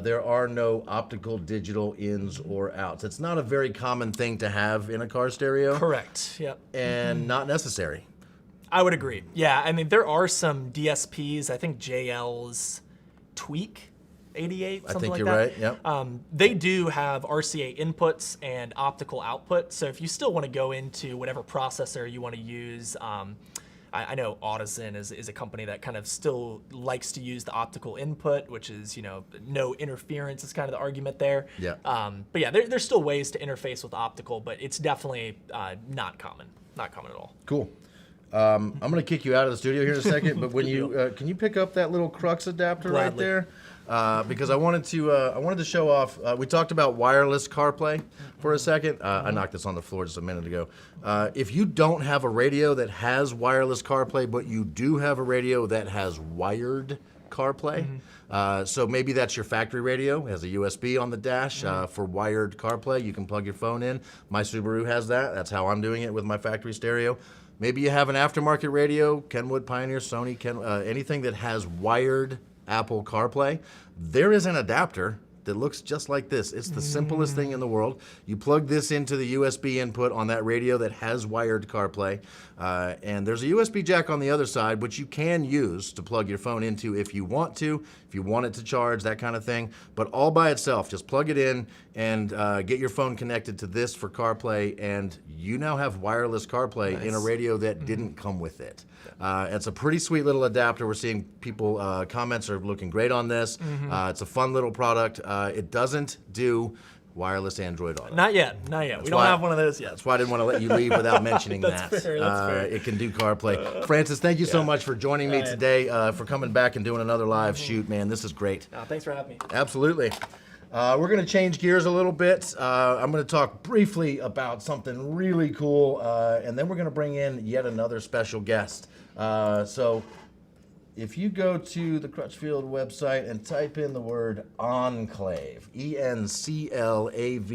There are no optical digital ins or outs. It's not a very common thing to have in a car stereo. Correct, yep. And not necessary. I would agree. Yeah, I mean, there are some DSPs, I think JL's Tweak 88, something like that. I think you're right, yep. They do have RCA inputs and optical output, so if you still want to go into whatever processor you want to use, I know Audison is a company that kind of still likes to use the optical input, which is, no interference is kind of the argument there. Yeah. But yeah, there's still ways to interface with optical, but it's definitely not common. Not common at all. Cool. I'm going to kick you out of the studio here in a second, but when you can you pick up that little Crux adapter right there? Because I wanted to show off. We talked about wireless CarPlay for a second. I knocked this on the floor just a minute ago. If you don't have a radio that has wireless CarPlay, but you do have a radio that has wired CarPlay, so maybe that's your factory radio. It has a USB on the dash for wired CarPlay. You can plug your phone in. My Subaru has that. That's how I'm doing it with my factory stereo. Maybe you have an aftermarket radio, Kenwood, Pioneer, Sony, anything that has wired Apple CarPlay. There is an adapter that looks just like this. It's the simplest thing in the world. You plug this into the USB input on that radio that has wired CarPlay, and there's a USB jack on the other side, which you can use to plug your phone into if you want it to charge, that kind of thing. But all by itself, just plug it in and get your phone connected to this for CarPlay, and you now have wireless CarPlay in a radio that didn't come with it. It's a pretty sweet little adapter. We're seeing people, comments are looking great on this. It's a fun little product. It doesn't do wireless Android Auto. Not yet. We don't have one of those yet. That's why I didn't want to let you leave without mentioning That's that. Fair. It can do CarPlay. Francis, thank you so much for joining me today, for coming back and doing another live shoot, man. This is great. Thanks for having me. Absolutely. We're going to change gears a little bit. I'm going to talk briefly about something really cool, and then we're going to bring in yet another special guest. So if you go to the Crutchfield website and type in the word Enclave, Enclave,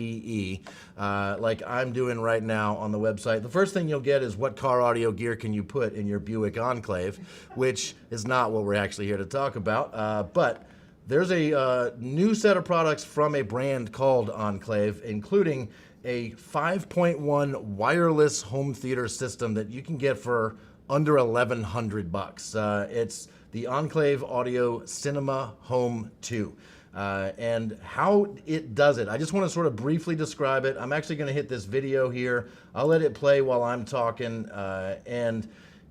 like I'm doing right now on the website, the first thing you'll get is what car audio gear can you put in your Buick Enclave, which is not what we're actually here to talk about, but there's a new set of products from a brand called Enclave, including a 5.1 wireless home theater system that you can get for under $1,100. It's the Enclave Audio Cinema Home 2. And how it does it, I just want to sort of briefly describe it. I'm actually going to hit this video here. I'll let it play while I'm talking, and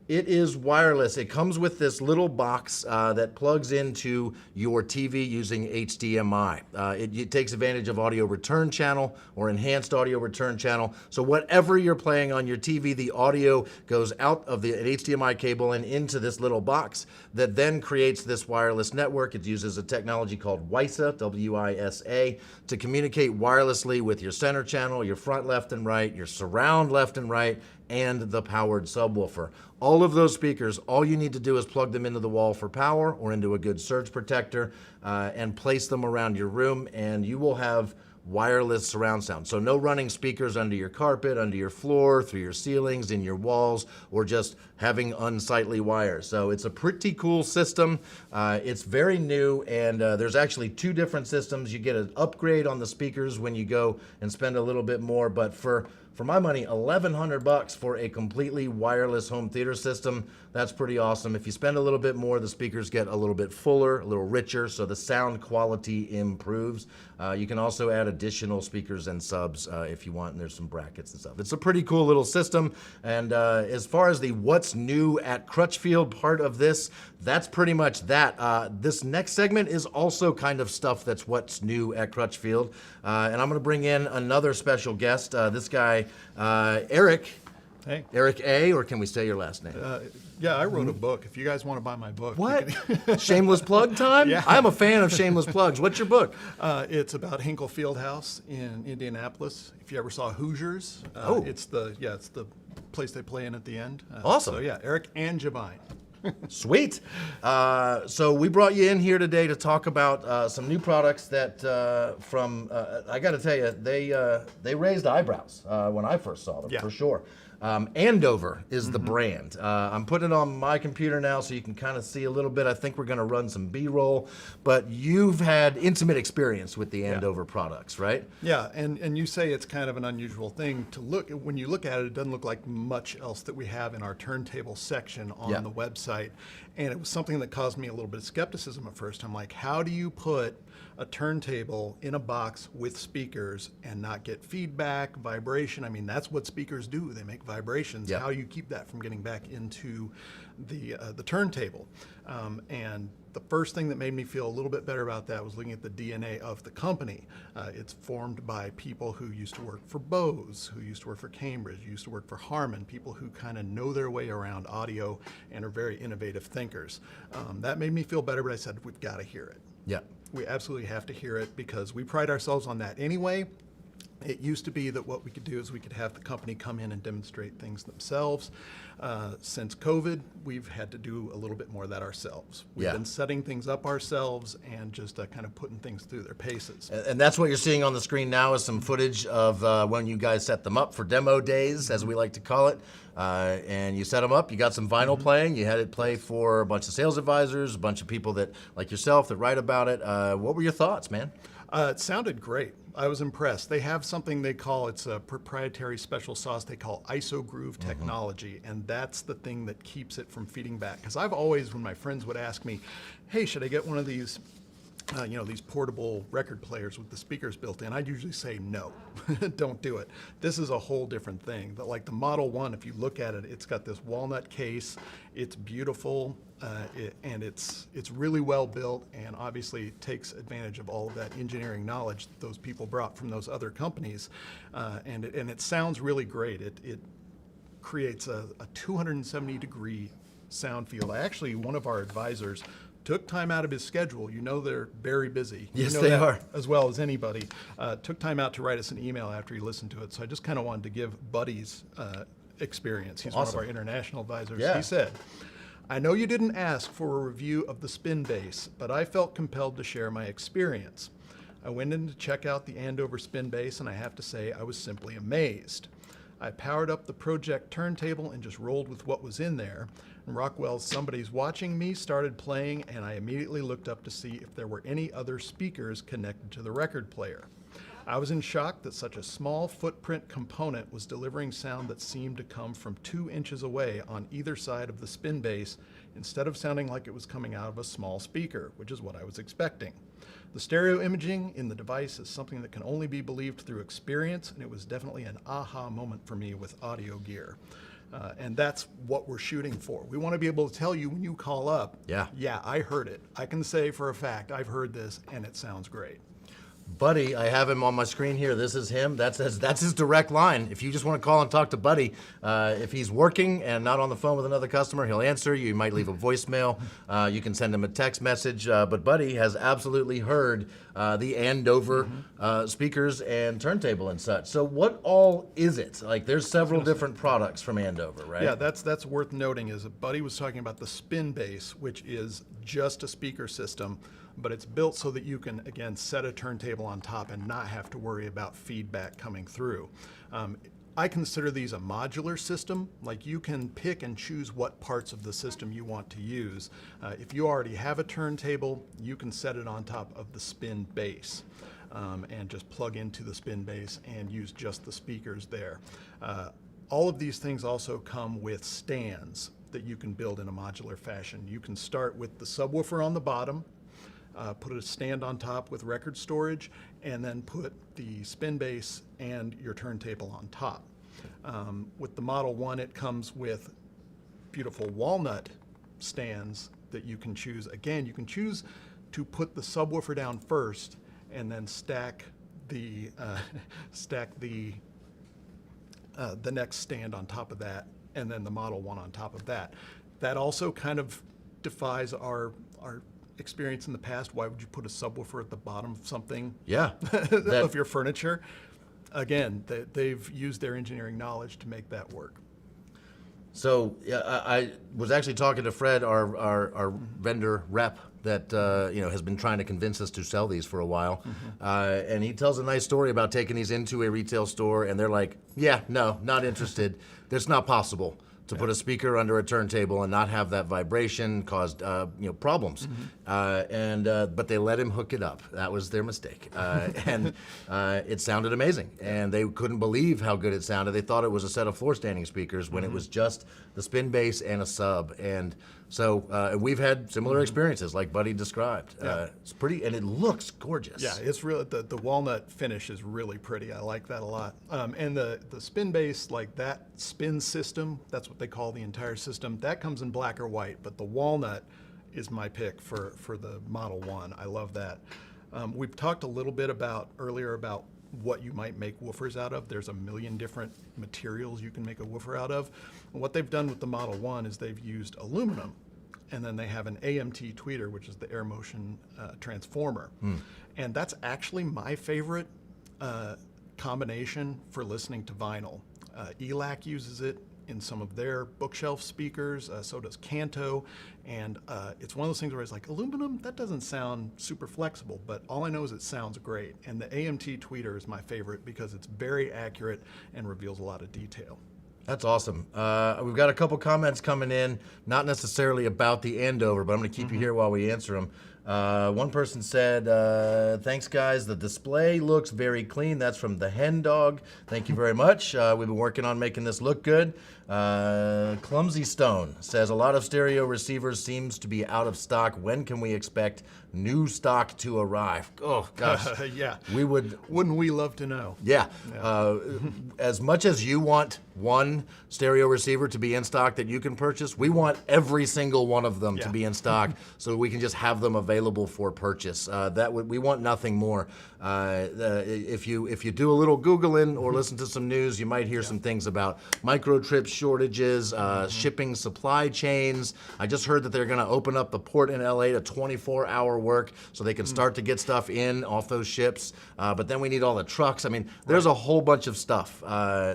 it is wireless. It comes with this little box that plugs into your TV using HDMI. It takes advantage of audio return channel or enhanced audio return channel. So whatever you're playing on your TV, the audio goes out of the HDMI cable and into this little box that then creates this wireless network. It uses a technology called WiSA, W-I-S-A, to communicate wirelessly with your center channel, your front left and right, your surround left and right, and the powered subwoofer. All of those speakers, all you need to do is plug them into the wall for power or into a good surge protector and place them around your room, and you will have wireless surround sound. So no running speakers under your carpet, under your floor, through your ceilings, in your walls, or just having unsightly wires. So it's a pretty cool system. It's very new, and there's actually 2 different systems. You get an upgrade on the speakers when you go and spend a little bit more, but for my money, $1,100 for a completely wireless home theater system, that's pretty awesome. If you spend a little bit more, the speakers get a little bit fuller, a little richer, so the sound quality improves. You can also add additional speakers and subs if you want, and there's some brackets and stuff. It's a pretty cool little system, and as far as the what's new at Crutchfield part of this, that's pretty much that. This next segment is also kind of stuff that's what's new at Crutchfield, and I'm gonna bring in another special guest, this guy, Eric. Hey. Eric A., or can we say your last name? Yeah, I wrote a book. If you guys want to buy my book. What? Shameless plug time? Yeah. I'm a fan of shameless plugs. What's your book? It's about Hinkle Fieldhouse in Indianapolis. If you ever saw Hoosiers, it's the place they play in at the end. Awesome. So yeah, Eric and Javine. Sweet. So we brought you in here today to talk about some new products that I got to tell you, they raised eyebrows when I first saw them, for sure. Andover is the brand. I'm putting it on my computer now so you can kind of see a little bit. I think we're going to run some B-roll, but you've had intimate experience with the Andover products, right? Yeah, and you say it's kind of an unusual thing to look. When you look at it, it doesn't look like much else that we have in our turntable section on the website. And it was something that caused me a little bit of skepticism at first. I'm like, how do you put a turntable in a box with speakers and not get feedback, vibration? I mean, that's what speakers do. They make vibrations. How you keep that from getting back into the turntable? And the first thing that made me feel a little bit better about that was looking at the DNA of the company. It's formed by people who used to work for Bose, who used to work for Cambridge, used to work for Harman, people who kind of know their way around audio and are very innovative thinkers. That made me feel better, but I said, we've got to hear it. Yeah. We absolutely have to hear it because we pride ourselves on that anyway. It used to be that what we could do is we could have the company come in and demonstrate things themselves. Since COVID, we've had to do a little bit more of that ourselves. We've been setting things up ourselves and just kind of putting things through their paces. And that's what you're seeing on the screen now is some footage of when you guys set them up for demo days, as we like to call it. And you set them up, you got some vinyl playing, you had it play for a bunch of sales advisors, a bunch of people that, like yourself, that write about it. What were your thoughts, man? It sounded great. I was impressed. They have something they call, it's a proprietary special sauce they call ISO Groove technology, and that's the thing that keeps it from feeding back. Because I've always, when my friends would ask me, hey, should I get one of these these portable record players with the speakers built in, I'd usually say no, don't do it. This is a whole different thing. But like the Model 1, if you look at it, it's got this walnut case, it's beautiful, and it's really well built, and obviously takes advantage of all of that engineering knowledge that those people brought from those other companies, and it sounds really great. It creates a 270-degree sound field. Actually, one of our advisors took time out of his schedule. You know they're very busy. Yes, you know they that are. as well as anybody. Took time out to write us an email after he listened to it. So I just kind of wanted to give Buddy's experience. He's one of our international advisors. Yeah. He said, I know you didn't ask for a review of the SpinBase, but I felt compelled to share my experience. I went in to check out the Andover SpinBase, and I have to say I was simply amazed. I powered up the project turntable and just rolled with what was in there. And Rockwell's Somebody's Watching Me started playing, and I immediately looked up to see if there were any other speakers connected to the record player. I was in shock that such a small footprint component was delivering sound that seemed to come from 2 inches away on either side of the SpinBase instead of sounding like it was coming out of a small speaker, which is what I was expecting. The stereo imaging in the device is something that can only be believed through experience, and it was definitely an aha moment for me with audio gear. And that's what we're shooting for. We want to be able to tell you when you call up, yeah, I heard it. I can say for a fact, I've heard this, and it sounds great. Buddy, I have him on my screen here. This is him. That's his direct line. If you just want to call and talk to Buddy, if he's working and not on the phone with another customer, he'll answer. You might leave a voicemail. You can send him a text message. But Buddy has absolutely heard the Andover speakers and turntable and such. So what all is it? Like, there's several different products from Andover, right? Yeah, that's worth noting is that Buddy was talking about the SpinBase, which is just a speaker system, but it's built so that you can, again, set a turntable on top and not have to worry about feedback coming through. I consider these a modular system. Like, you can pick and choose what parts of the system you want to use. If you already have a turntable, you can set it on top of the SpinBase and just plug into the SpinBase and use just the speakers there. All of these things also come with stands that you can build in a modular fashion. You can start with the subwoofer on the bottom, put a stand on top with record storage, and then put the SpinBase and your turntable on top. With the Model 1, it comes with beautiful walnut stands that you can choose. Again, you can choose to put the subwoofer down first and then stack the next stand on top of that, and then the Model 1 on top of that. That also kind of defies our experience in the past. Why would you put a subwoofer at the bottom of something? Yeah. Of your furniture? Again, they've used their engineering knowledge to make that work. So yeah, I was actually talking to Fred, our vendor rep that has been trying to convince us to sell these for a while, and he tells a nice story about taking these into a retail store, and they're like, "Yeah, no, not interested. It's not possible to put a speaker under a turntable and not have that vibration caused problems." But they let him hook it up. That was their mistake, and it sounded amazing. And they couldn't believe how good it sounded. They thought it was a set of floor standing speakers when it was just the SpinBase and a sub. And so we've had similar experiences like Buddy described. It's pretty, and it looks gorgeous. Yeah, it's really, the walnut finish is really pretty. I like that a lot. And the SpinBase, like that spin system, that's what they call the entire system, that comes in black or white, but the walnut is my pick for the Model 1. I love that. We've talked a little bit earlier about what you might make woofers out of. There's a million different materials you can make a woofer out of. And what they've done with the Model 1 is they've used aluminum, and then they have an AMT tweeter, which is the air motion transformer. And that's actually my favorite combination for listening to vinyl. ELAC uses it in some of their bookshelf speakers, so does Kanto, and it's one of those things where it's like, aluminum, that doesn't sound super flexible, but all I know is it sounds great. And the AMT tweeter is my favorite because it's very accurate and reveals a lot of detail. That's awesome. We've got a couple comments coming in, not necessarily about the Andover, but I'm going to keep you here while we answer them. One person said, thanks guys, the display looks very clean. That's from the Hen Dog. Thank you very much. We've been working on making this look good. Clumsy Stone says, a lot of stereo receivers seems to be out of stock. When can we expect new stock to arrive? Oh gosh. Yeah. Wouldn't we love to know? Yeah. As much as you want one stereo receiver to be in stock that you can purchase, we want every single one of them to be in stock so we can just have them available for purchase. We want nothing more. If you do a little Googling or listen to some news, you might hear some things about microchip shortages, shipping supply chains. I just heard that they're going to open up the port in LA to 24-hour work so they can start to get stuff in off those ships. But then we need all the trucks. I mean, there's a whole bunch of stuff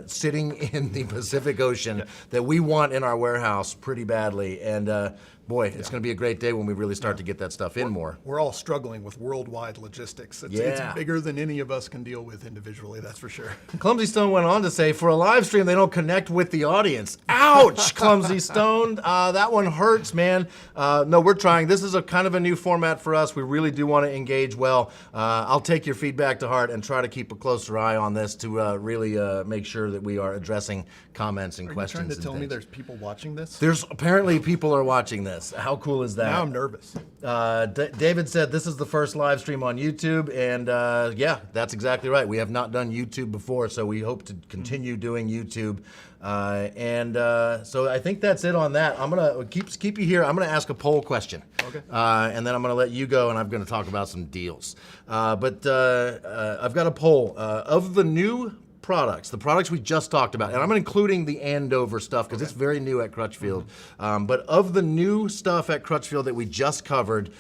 sitting in the Pacific Ocean that we want in our warehouse pretty badly. And boy, it's going to be a great day when we really start to get that stuff in more. We're all struggling with worldwide logistics. It's bigger than any of us can deal with individually, that's for sure. Clumsy Stone went on to say, for a live stream, they don't connect with the audience. Ouch, Clumsy Stone. That one hurts, man. No, we're trying. This is a kind of a new format for us. We really do want to engage well. I'll take your feedback to heart and try to keep a closer eye on this to really make sure that we are addressing comments and questions. Are you trying to tell me there's people watching this? There's apparently people are watching this. How cool is that? Now I'm nervous. David said this is the first live stream on YouTube, and yeah, that's exactly right. We have not done YouTube before, so we hope to continue doing YouTube. So I think that's it on that. I'm gonna keep you here. I'm gonna ask a poll question, okay, and then I'm gonna let you go, and I'm gonna talk about some deals. But I've got a poll of the new products, the products we just talked about, and I'm including the Andover stuff because it's very new at Crutchfield. But of the new stuff at Crutchfield that we just covered,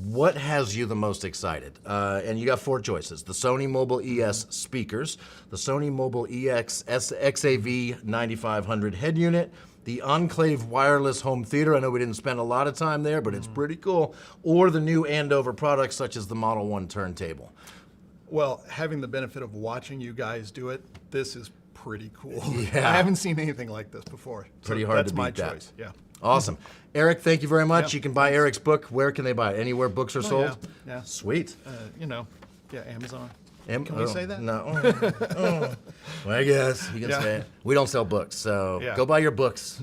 what has you the most excited? And you got 4 choices: the Sony Mobile ES speakers, the Sony Mobile ES XAV-9500 head unit, the Enclave wireless home theater. I know we didn't spend a lot of time there, but it's pretty cool. Or the new Andover products such as the Model 1 turntable. Well, having the benefit of watching you guys do it, this is pretty cool. Yeah. I haven't seen anything like this before. Pretty hard to beat that. That's my choice. Yeah. Awesome. Eric, thank you very much. Yeah. You can buy Eric's book. Where can they buy it? Anywhere books are sold? Yeah. Sweet. Amazon. Can we say that? No. Well, I guess you can say it. We don't sell books, so go buy your books.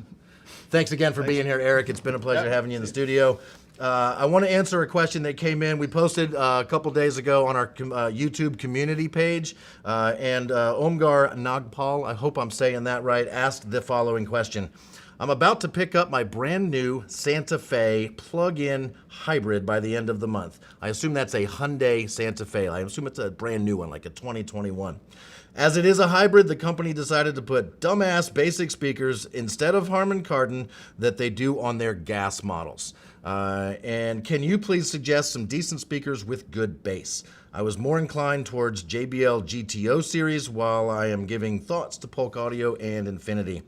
Thanks again for being here, Eric. It's been a pleasure having you in the studio. I want to answer a question that came in. We posted a couple days ago on our YouTube community page, and Omgar Nagpal, I hope I'm saying that right, asked the following question. I'm about to pick up my brand new Santa Fe plug-in hybrid by the end of the month. I assume that's a Hyundai Santa Fe. I assume it's a brand new one, like a 2021. As it is a hybrid, the company decided to put dumbass basic speakers instead of Harman Kardon that they do on their gas models. And can you please suggest some decent speakers with good bass? I was more inclined towards JBL GTO series while I am giving thoughts to Polk Audio and Infinity.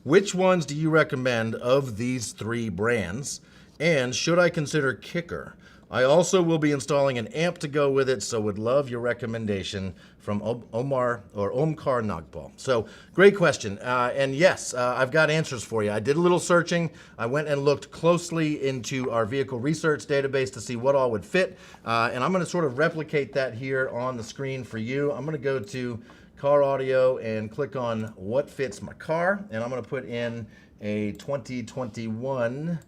Which ones do you recommend of these 3 brands? And should I consider Kicker? I also will be installing an amp to go with it, so would love your recommendation from Omkar Nagpal. So great question. And yes, I've got answers for you. I did a little searching. I went and looked closely into our vehicle research database to see what all would fit. And I'm going to sort of replicate that here on the screen for you. I'm going to go to Car Audio and click on what fits my car. And I'm going to put in a 2021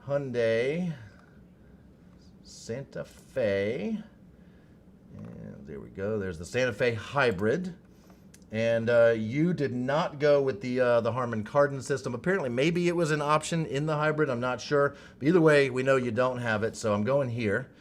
Hyundai Santa Fe, and there we go. There's the Santa Fe Hybrid, and you did not go with the Harman Kardon system. Apparently, maybe it was an option in the hybrid. I'm not sure. But either way, we know you don't have it, so I'm going here.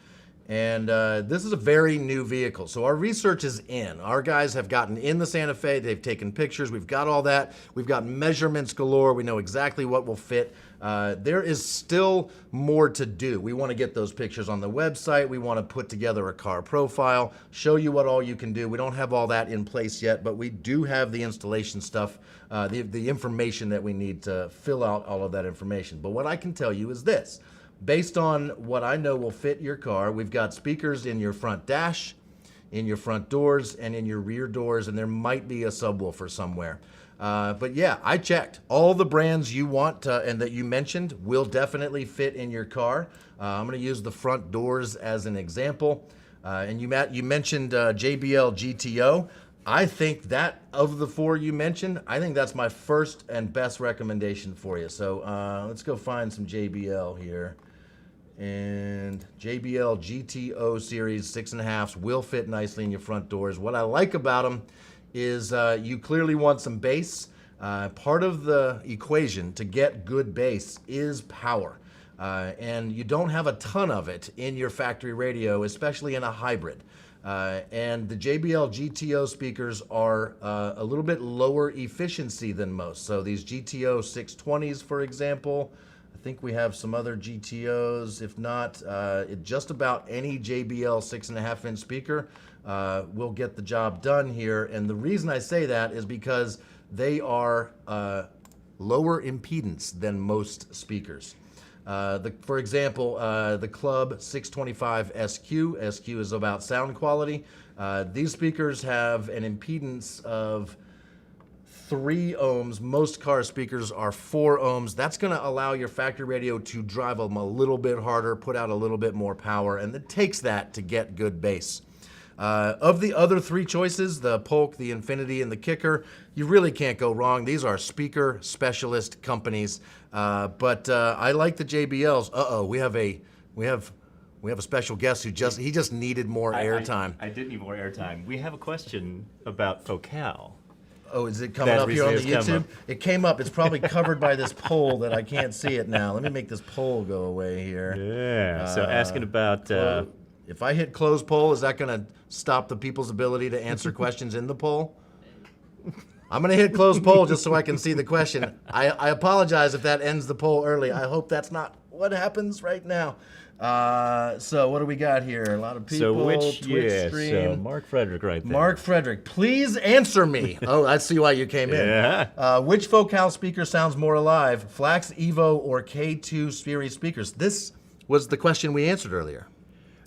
And this is a very new vehicle, so our research is in. Our guys have gotten in the Santa Fe. They've taken pictures. We've got all that. We've got measurements galore. We know exactly what will fit. There is still more to do. We want to get those pictures on the website. We want to put together a car profile, show you what all you can do. We don't have all that in place yet, but we do have the installation stuff, the information that we need to fill out all of that information. But what I can tell you is this. Based on what I know will fit your car, we've got speakers in your front dash, in your front doors, and in your rear doors, and there might be a subwoofer somewhere. But yeah, I checked. All the brands you want and that you mentioned will definitely fit in your car. I'm going to use the front doors as an example. And you mentioned JBL GTO. I think that of the 4 you mentioned, I think that's my first and best recommendation for you. So let's go find some JBL here. And JBL GTO series 6.5s will fit nicely in your front doors. What I like about them is you clearly want some bass. Part of the equation to get good bass is power. And you don't have a ton of it in your factory radio, especially in a hybrid. And the JBL GTO speakers are a little bit lower efficiency than most. So these GTO 620s, for example, I think we have some other GTOs. If not, just about any JBL 6.5-inch speaker will get the job done here. And the reason I say that is because they are lower impedance than most speakers. For example, the Club 625 SQ. SQ is about sound quality. These speakers have an impedance of 3 ohms. Most car speakers are 4 ohms. That's going to allow your factory radio to drive them a little bit harder, put out a little bit more power, and it takes that to get good bass. Of the other 3 choices, the Polk, the Infinity, and the Kicker, you really can't go wrong. These are speaker specialist companies, but I like the JBLs. Uh-oh, we have a special guest who just needed more airtime. I did need more airtime. We have a question about Focal. Oh, is it coming up here on the YouTube? It came up. It's probably covered by this poll that I can't see it now. Let me make this poll go away here. Yeah. So asking about. If I hit close poll, is that going to stop the people's ability to answer questions in the poll? I'm going to hit close poll just so I can see the question. I apologize if that ends the poll early. I hope that's not what happens right now. So what do we got here? A lot of people. So which, Twitch stream. So Mark Frederick right there. Mark Frederick, please answer me. Oh, I see why you came in. Yeah. Which Focal speaker sounds more alive, Flax Evo or K2 series speakers? This was the question we answered earlier.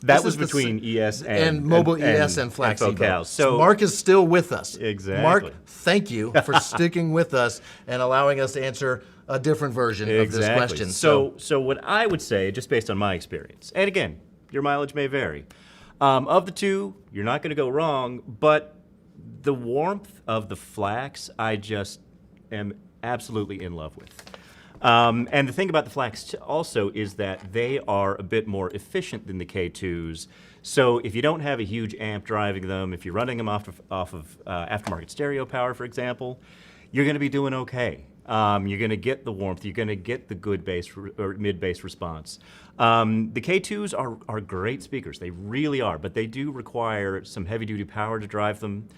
That was between ES and Mobile ES and Flax Evo. So Mark is still with us. Exactly. Mark, thank you for sticking with us and allowing us to answer a different version of this question. So what I would say, just based on my experience, and again, your mileage may vary, of the 2, you're not going to go wrong, but the warmth of the Flax, I just am absolutely in love with. And the thing about the Flax also is that they are a bit more efficient than the K2s. So if you don't have a huge amp driving them, if you're running them off of aftermarket stereo power, for example, you're going to be doing okay. You're going to get the warmth. You're going to get the good bass or mid-bass response. The K2s are great speakers. They really are, but they do require some heavy-duty power to drive them.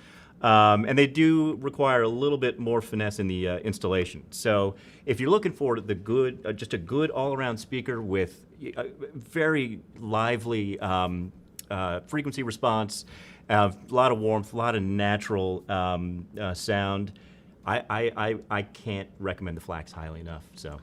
And they do require a little bit more finesse in the installation. So if you're looking for the good, just a good all-around speaker with very lively frequency response, a lot of warmth, a lot of natural sound, I can't recommend the Flax highly enough. So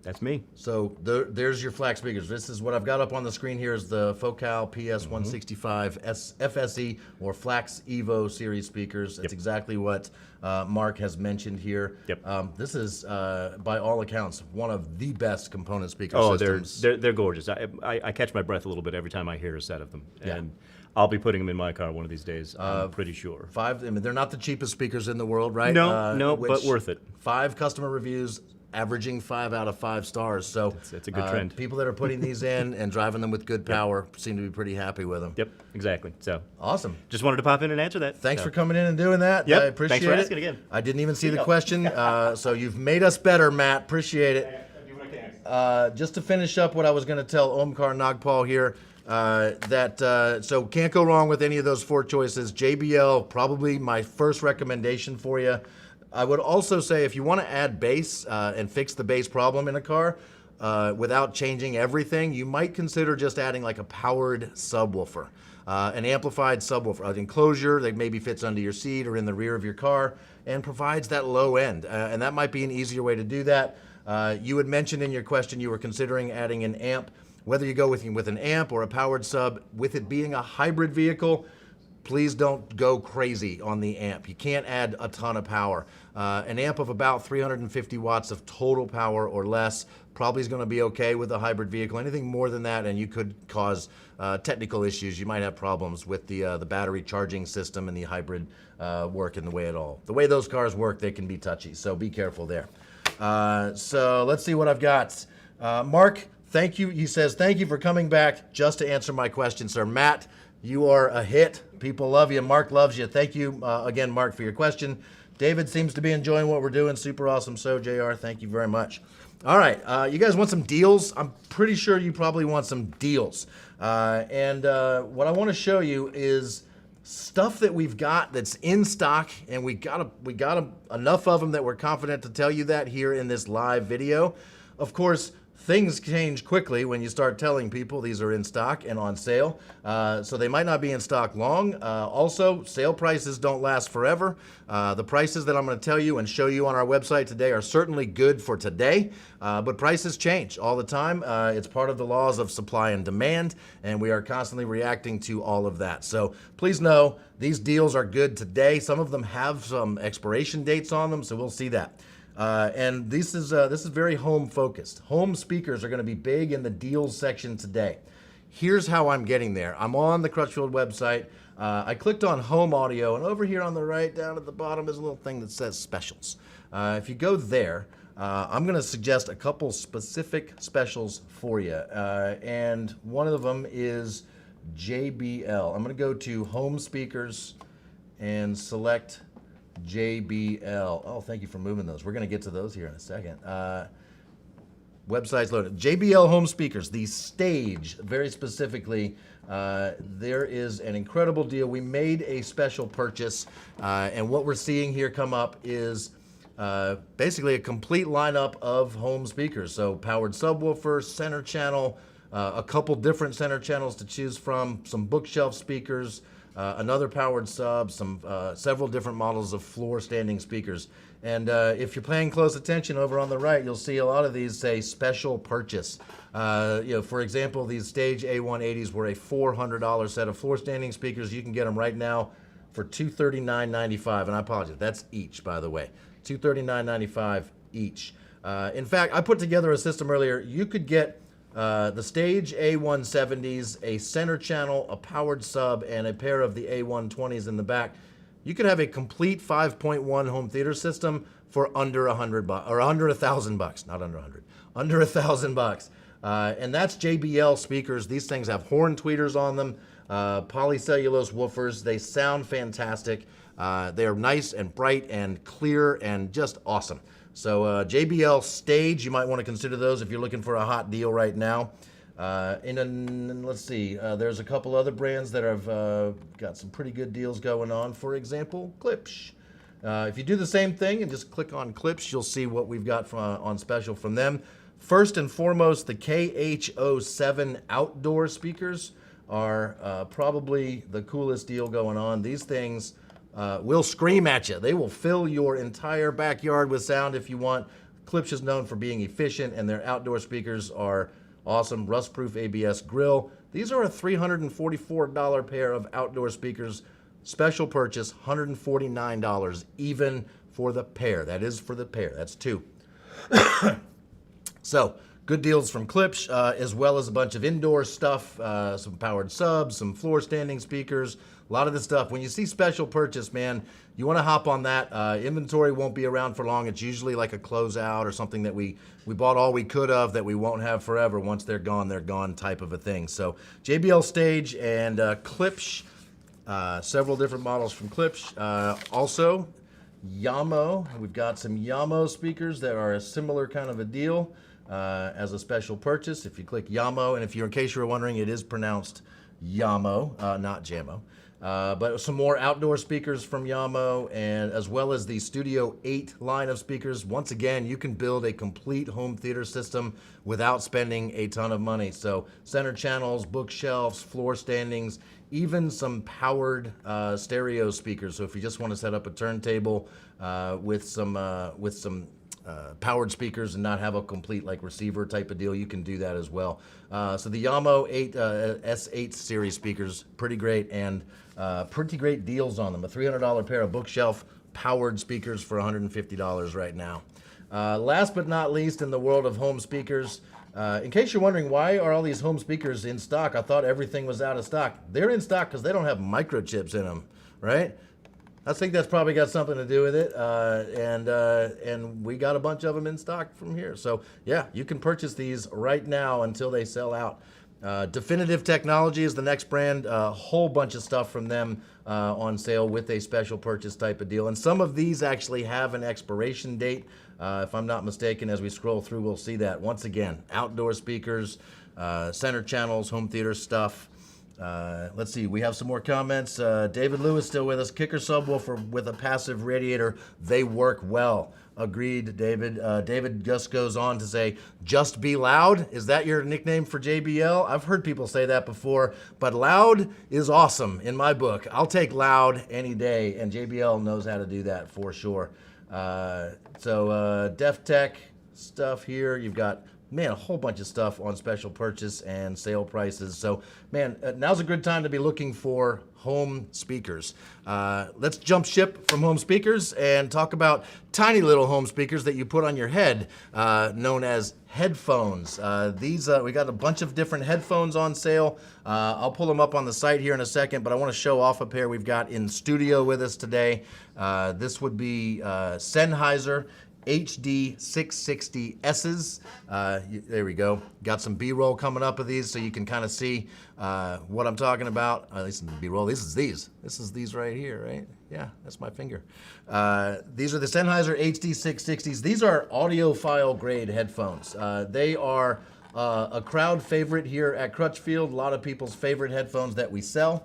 that's me. So there's your Flax speakers. This is what I've got up on the screen here is the Focal PS165 FSE or Flax Evo series speakers. That's exactly what Mark has mentioned here. Yep. This is, by all accounts, one of the best component speaker systems. They're gorgeous. I catch my breath a little bit every time I hear a set of them. And I'll be putting them in my car one of these days, I'm pretty sure. 5, I mean, they're not the cheapest speakers in the world, right? No, but worth it. 5 customer reviews, averaging 5 out of 5 stars. So it's a good trend. People that are putting these in and driving them with good power seem to be pretty happy with them. Yep, exactly. So awesome. Just wanted to pop in and answer that. Thanks for coming in and doing that. Yep. I appreciate it. Thanks for asking again. I didn't even see the question, so you've made us better, Matt. Appreciate it. Just to finish up what I was going to tell Omkar Nagpal here, so can't go wrong with any of those 4 choices. JBL, probably my first recommendation for you. I would also say if you want to add bass and fix the bass problem in a car without changing everything, you might consider just adding like a powered subwoofer, an amplified subwoofer, an enclosure that maybe fits under your seat or in the rear of your car and provides that low end. And that might be an easier way to do that. You had mentioned in your question you were considering adding an amp. Whether you go with an amp or a powered sub, with it being a hybrid vehicle, please don't go crazy on the amp. You can't add a ton of power. An amp of about 350 watts of total power or less probably is going to be okay with a hybrid vehicle. Anything more than that, and you could cause technical issues. You might have problems with the battery charging system and the hybrid work in the way at all. The way those cars work, they can be touchy, so be careful there. So let's see what I've got. Mark, thank you. He says, thank you for coming back just to answer my question, sir. Matt, you are a hit. People love you. Mark loves you. Thank you again, Mark, for your question. David seems to be enjoying what we're doing. Super awesome. So, JR, thank you very much. All right. You guys want some deals? I'm pretty sure you probably want some deals. And what I want to show you is stuff that we've got that's in stock, and we got enough of them that we're confident to tell you that here in this live video. Of course, things change quickly when you start telling people these are in stock and on sale. So they might not be in stock long. Also, sale prices don't last forever. The prices that I'm going to tell you and show you on our website today are certainly good for today, but prices change all the time. It's part of the laws of supply and demand, and we are constantly reacting to all of that. So please know these deals are good today. Some of them have some expiration dates on them, so we'll see that. And this is very home focused. Home speakers are going to be big in the deals section today. Here's how I'm getting there. I'm on the Crutchfield website. I clicked on home audio, and over here on the right down at the bottom is a little thing that says specials. If you go there, I'm going to suggest a couple specific specials for you. And one of them is JBL. I'm going to go to home speakers and select JBL. Oh, thank you for moving those. We're going to get to those here in a second. Website's loaded. JBL home speakers, the Stage, very specifically. There is an incredible deal. We made a special purchase, and what we're seeing here come up is basically a complete lineup of home speakers. So powered subwoofer, center channel, a couple different center channels to choose from, some bookshelf speakers, another powered sub, several different models of floor standing speakers. And if you're paying close attention over on the right, you'll see a lot of these say special purchase. For example, these Stage A180s were a $400 set of floor standing speakers. You can get them right now for $239.95. And I apologize, that's each, by the way. $239.95 each. In fact, I put together a system earlier. You could get the Stage A170s, a center channel, a powered sub, and a pair of the A120s in the back. You could have a complete 5.1 home theater system for under $100 or under $1,000, not under 100, under $1,000. And that's JBL speakers. These things have horn tweeters on them, polycellulose woofers. They sound fantastic. They are nice and bright and clear and just awesome. So JBL Stage, you might want to consider those if you're looking for a hot deal right now. Let's see, there's a couple other brands that have got some pretty good deals going on. For example, Klipsch. If you do the same thing and just click on Klipsch, you'll see what we've got on special from them. First and foremost, the KH07 outdoor speakers are probably the coolest deal going on. These things will scream at you. They will fill your entire backyard with sound if you want. Klipsch is known for being efficient, and their outdoor speakers are awesome. Rust-proof ABS grill. These are a $344 pair of outdoor speakers. Special purchase, $149 even for the pair. That is for the pair. That's two. So, good deals from Klipsch, as well as a bunch of indoor stuff, some powered subs, some floor standing speakers, a lot of this stuff. When you see special purchase, man, you want to hop on that. Inventory won't be around for long. It's usually like a closeout or something that we bought all we could of that we won't have forever. Once they're gone type of a thing. So JBL Stage and Klipsch, several different models from Klipsch. Also, Yamo. We've got some Yamo speakers that are a similar kind of a deal as a special purchase. If you click Yamo, and in case you were wondering, it is pronounced Yamo, not Jamo. But some more outdoor speakers from Yamo, and as well as the Studio 8 line of speakers. Once again, you can build a complete home theater system without spending a ton of money. So center channels, bookshelves, floor standings, even some powered stereo speakers. So if you just want to set up a turntable with some powered speakers and not have a complete like receiver type of deal, you can do that as well. So the Yamo S8 series speakers, pretty great, and pretty great deals on them. A $300 pair of bookshelf powered speakers for $150 right now. Last but not least, in the world of home speakers, in case you're wondering why are all these home speakers in stock, I thought everything was out of stock. They're in stock because they don't have microchips in them, right? I think that's probably got something to do with it, and we got a bunch of them in stock from here. So yeah, you can purchase these right now until they sell out. Definitive Technology is the next brand. A whole bunch of stuff from them on sale with a special purchase type of deal. And some of these actually have an expiration date. If I'm not mistaken, as we scroll through, we'll see that. Once again, outdoor speakers, center channels, home theater stuff. Let's see, we have some more comments. David Lewis still with us. Kicker subwoofer with a passive radiator. They work well. Agreed, David. David just goes on to say, just be loud. Is that your nickname for JBL? I've heard people say that before, but loud is awesome in my book. I'll take loud any day, and JBL knows how to do that for sure. Def Tech stuff here. You've got, man, a whole bunch of stuff on special purchase and sale prices. So, man, now's a good time to be looking for home speakers. Let's jump ship from home speakers and talk about tiny little home speakers that you put on your head, known as headphones. We got a bunch of different headphones on sale. I'll pull them up on the site here in a second, but I want to show off a pair we've got in studio with us today. This would be Sennheiser HD660Ss. There we go. Got some B-roll coming up of these so you can kind of see what I'm talking about. At least in the B-roll. This is these right here, right? Yeah, that's my finger. These are the Sennheiser HD660s. These are audiophile grade headphones. They are a crowd favorite here at Crutchfield. A lot of people's favorite headphones that we sell.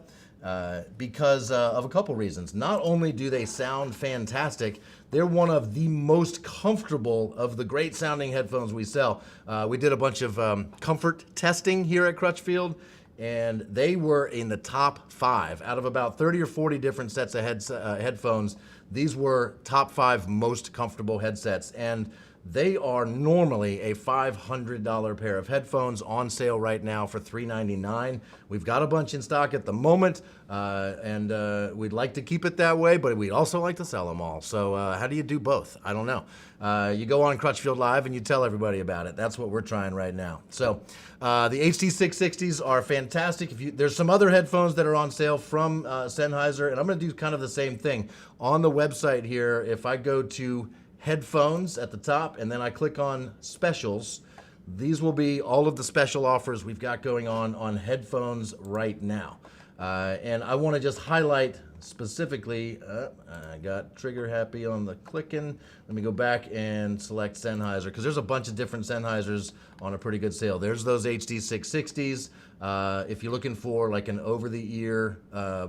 Because of a couple reasons. Not only do they sound fantastic, they're one of the most comfortable of the great sounding headphones we sell. We did a bunch of comfort testing here at Crutchfield, and they were in the top 5 out of about 30 or 40 different sets of headphones. These were top 5 most comfortable headsets, and they are normally a $500 pair of headphones on sale right now for $399. We've got a bunch in stock at the moment, and we'd like to keep it that way, but we'd also like to sell them all. So how do you do both? I don't know. You go on Crutchfield Live and you tell everybody about it. That's what we're trying right now. So the HD660s are fantastic. There's some other headphones that are on sale from Sennheiser, and I'm going to do kind of the same thing. On the website here, if I go to headphones at the top, and then I click on specials. These will be all of the special offers we've got going on headphones right now. And I want to just highlight specifically, I got trigger happy on the clicking. Let me go back and select Sennheiser, because there's a bunch of different Sennheisers on a pretty good sale. There's those HD660s. If you're looking for like an over-the-ear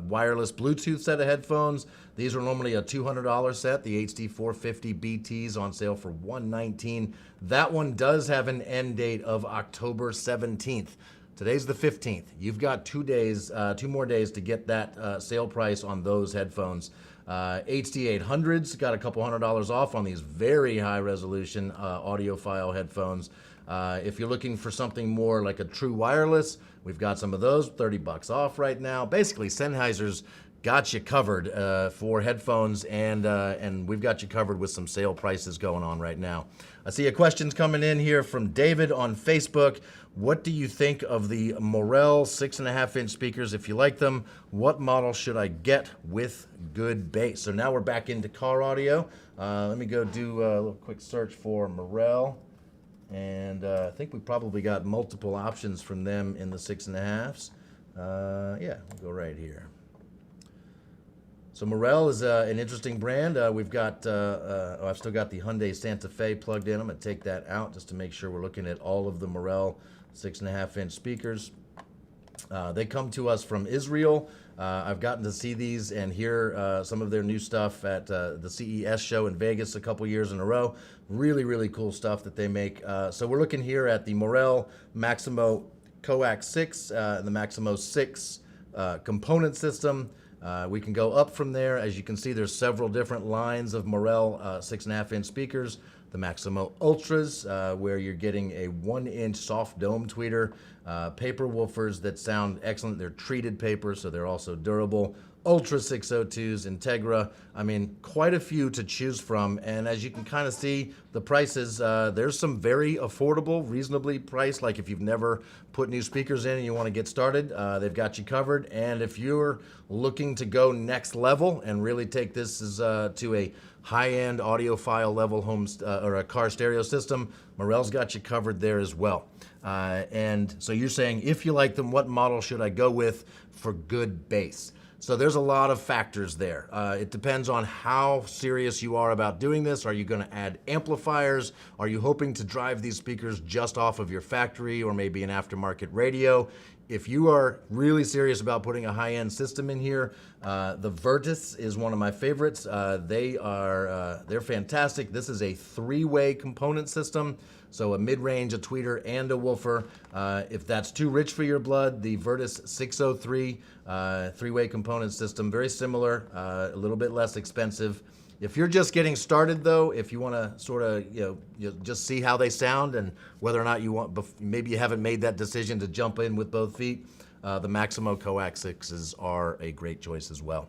wireless Bluetooth set of headphones, these are normally a $200 set. The HD450 BTs on sale for $119. That one does have an end date of October 17th. Today's the 15th. You've got 2 days, 2 more days to get that sale price on those headphones. HD800s got a couple $100 off on these very high resolution audiophile headphones. If you're looking for something more like a true wireless, we've got some of those, $30 off right now. Basically, Sennheiser's got you covered for headphones, and we've got you covered with some sale prices going on right now. I see a question's coming in here from David on Facebook. What do you think of the Morel 6.5-inch speakers? If you like them, what model should I get with good bass? So now we're back into car audio. Let me go do a little quick search for Morel. And I think we probably got multiple options from them in the 6.5s. Yeah, we'll go right here. So Morel is an interesting brand. We've got, I've still got the Hyundai Santa Fe plugged in. I'm going to take that out just to make sure we're looking at all of the Morel 6.5-inch speakers. They come to us from Israel. I've gotten to see these and hear some of their new stuff at the CES show in Vegas a couple years in a row. Really, really cool stuff that they make. So we're looking here at the Morel Maximo Coax 6, the Maximo 6 component system. We can go up from there. As you can see, there's several different lines of Morel 6.5-inch speakers. The Maximo Ultras, where you're getting a 1-inch soft dome tweeter. Paper woofers that sound excellent. They're treated paper, so they're also durable. Ultra 602s, Integra. I mean, quite a few to choose from. And as you can kind of see, the prices, there's some very affordable, reasonably priced. Like if you've never put new speakers in and you want to get started, they've got you covered. And if you're looking to go next level and really take this to a high-end audiophile level home or a car stereo system, Morel's got you covered there as well. And so you're saying, if you like them, what model should I go with for good bass? So there's a lot of factors there. It depends on how serious you are about doing this. Are you going to add amplifiers? Are you hoping to drive these speakers just off of your factory or maybe an aftermarket radio? if you are really serious about putting a high-end system in here, the Virtus is one of my favorites. They're fantastic. This is a 3-way component system, so a mid-range, a tweeter, and a woofer. If that's too rich for your blood, the Virtus 603 3-way component system, very similar, a little bit less expensive. If you're just getting started, though, if you want to sort of just see how they sound and whether or not you want, maybe you haven't made that decision to jump in with both feet, the Maximo Coax 6s are a great choice as well.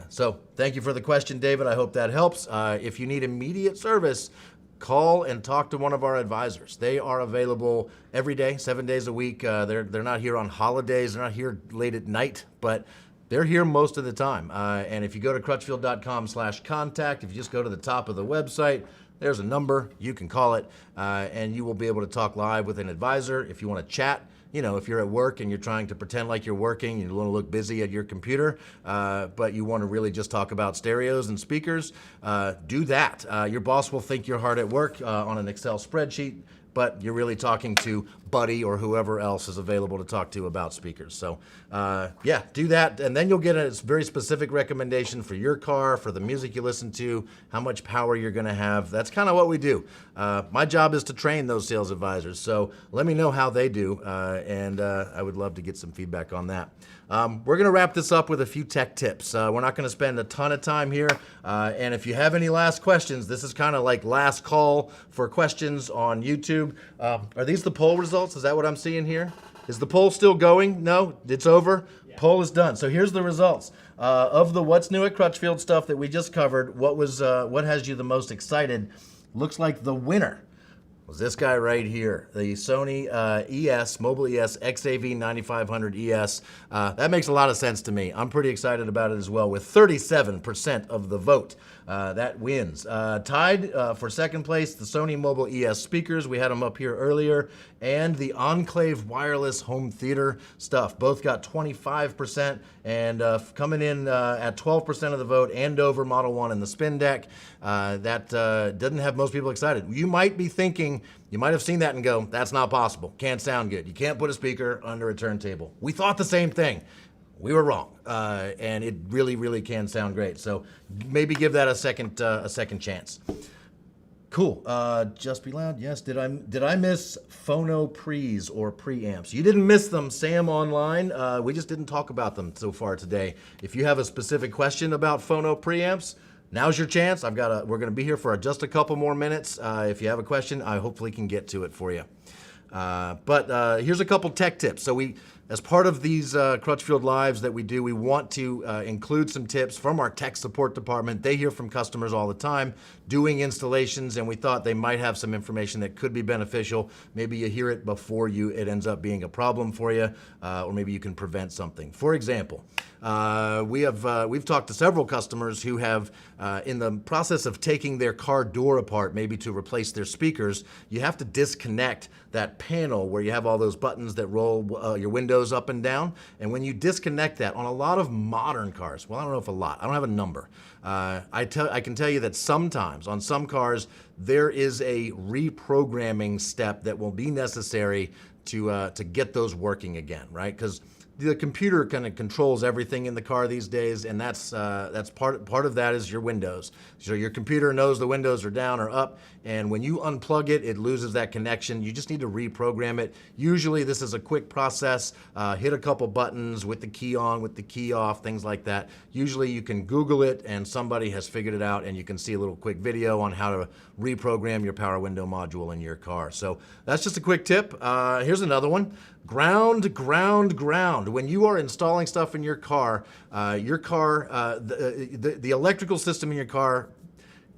So thank you for the question, David. I hope that helps. If you need immediate service, call and talk to one of our advisors. They are available every day, 7 days a week. They're not here on holidays. They're not here late at night, but they're here most of the time. And if you go to crutchfield.com/contact, if you just go to the top of the website, there's a number. You can call it, and you will be able to talk live with an advisor. If you want to chat, if you're at work and you're trying to pretend like you're working, you want to look busy at your computer, but you want to really just talk about stereos and speakers, do that. Your boss will think you're hard at work on an Excel spreadsheet, but you're really talking to Buddy or whoever else is available to talk to about speakers. So yeah, do that, and then you'll get a very specific recommendation for your car, for the music you listen to, how much power you're gonna have. That's kind of what we do. My job is to train those sales advisors, so let me know how they do, and I would love to get some feedback on that. We're gonna wrap this up with a few tech tips. We're not gonna spend a ton of time here, and if you have any last questions, this is kind of like last call for questions on YouTube. Are these the poll results? Is that what I'm seeing here? Is the poll still going? No, it's over. Yeah. Poll is done. So here's the results of the What's New at Crutchfield stuff that we just covered. What has you the most excited? Looks like the winner was this guy right here, the Sony Mobile ES XAV-9500ES. That makes a lot of sense to me. I'm pretty excited about it as well, with 37% of the vote. That wins. Tied for second place, the Sony Mobile ES speakers. We had them up here earlier. And the Enclave wireless home theater stuff. Both got 25%. And coming in at 12% of the vote, Andover Model 1 and the SpinDeck. That doesn't have most people excited. You might be thinking, you might have seen that and go, that's not possible. Can't sound good. You can't put a speaker under a turntable. We thought the same thing. We were wrong, and it really, really can sound great. So maybe give that a second chance. Cool. Just be loud. Yes. Did I miss Phono pre's or preamps? You didn't miss them, Sam online. We just didn't talk about them so far today. If you have a specific question about Phono preamps, now's your chance. We're going to be here for just a couple more minutes. If you have a question, I hopefully can get to it for you. But here's a couple tech tips. So as part of these Crutchfield Lives that we do, we want to include some tips from our tech support department. They hear from customers all the time doing installations, and we thought they might have some information that could be beneficial. Maybe you hear it before it ends up being a problem for you, or maybe you can prevent something. For example, we've talked to several customers who have, in the process of taking their car door apart, maybe to replace their speakers, you have to disconnect that panel where you have all those buttons that roll your windows up and down. And when you disconnect that on a lot of modern cars, well, I don't know if a lot, I don't have a number. I can tell you that sometimes on some cars, there is a reprogramming step that will be necessary to get those working again, right? Because the computer kind of controls everything in the car these days, and that's part of that is your windows. So your computer knows the windows are down or up, and when you unplug it, it loses that connection. You just need to reprogram it. Usually this is a quick process. Hit a couple buttons with the key on, with the key off, things like that. Usually you can Google it, and somebody has figured it out, and you can see a little quick video on how to reprogram your power window module in your car. So that's just a quick tip. Here's another one. Ground. When you are installing stuff in your car, the electrical system in your car,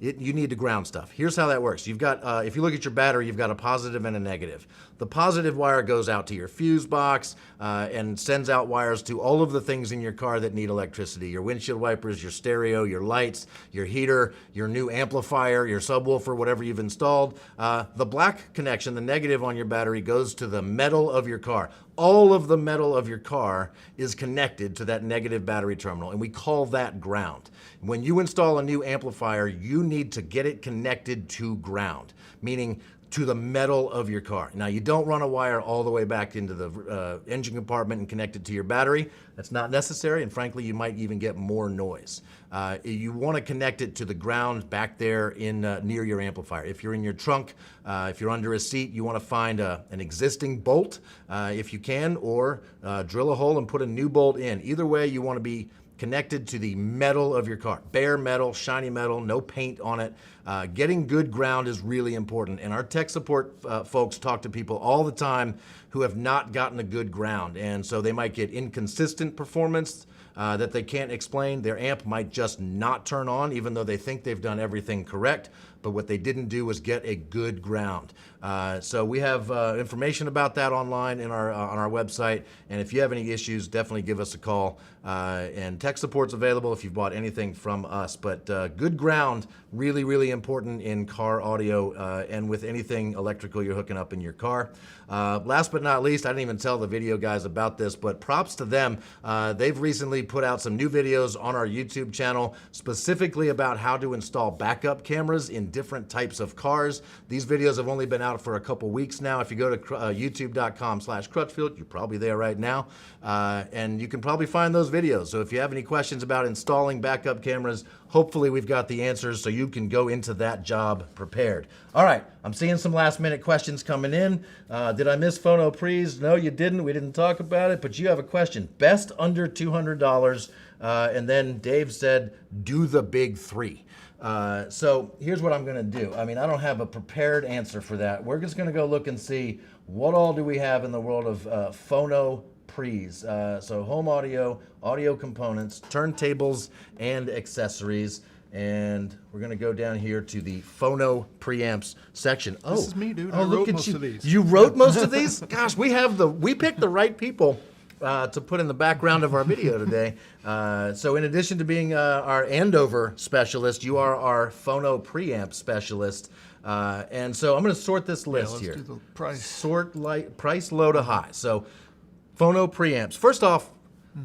you need to ground stuff. Here's how that works. You've got, if you look at your battery, you've got a positive and a negative. The positive wire goes out to your fuse box and sends out wires to all of the things in your car that need electricity. Your windshield wipers, your stereo, your lights, your heater, your new amplifier, your subwoofer, whatever you've installed. The black connection, the negative on your battery, goes to the metal of your car. All of the metal of your car is connected to that negative battery terminal, and we call that ground. When you install a new amplifier, you need to get it connected to ground, meaning to the metal of your car. Now, you don't run a wire all the way back into the engine compartment and connect it to your battery. That's not necessary, and frankly, you might even get more noise. You want to connect it to the ground back there in near your amplifier. If you're in your trunk, if you're under a seat, you want to find an existing bolt if you can, or drill a hole and put a new bolt in. Either way, you want to be connected to the metal of your car. Bare metal, shiny metal, no paint on it. Getting good ground is really important. And our tech support folks talk to people all the time who have not gotten a good ground. And so they might get inconsistent performance that they can't explain. Their amp might just not turn on, even though they think they've done everything correct. But what they didn't do was get a good ground. So we have information about that online on our website. And if you have any issues, definitely give us a call. And tech support's available if you've bought anything from us. But good ground, really, really important in car audio and with anything electrical you're hooking up in your car. Last but not least, I didn't even tell the video guys about this, but props to them. They've recently put out some new videos on our YouTube channel specifically about how to install backup cameras in different types of cars. These videos have only been out for a couple weeks now. If you go to youtube.com/Crutchfield, you're probably there right now, and you can probably find those videos. So if you have any questions about installing backup cameras, hopefully we've got the answers so you can go into that job prepared. All right, I'm seeing some last minute questions coming in. Did I miss Phono Pre's? No, you didn't. We didn't talk about it, but you have a question. Best under $200, and then Dave said, do the big three. So here's what I'm gonna do. I mean, I don't have a prepared answer for that. We're just gonna go look and see what all do we have in the world of Phono Pre's. So home audio, audio components, turntables, and accessories. And we're gonna go down here to the Phono preamps section. Oh, this is me, dude. I wrote most of these. You wrote most of these? Gosh, we picked the right people to put in the background of our video today. So in addition to being our Andover specialist, you are our Phono preamp specialist. And so I'm gonna sort this list here. Let's do the price. Sort price low to high. So Phono preamps. First off,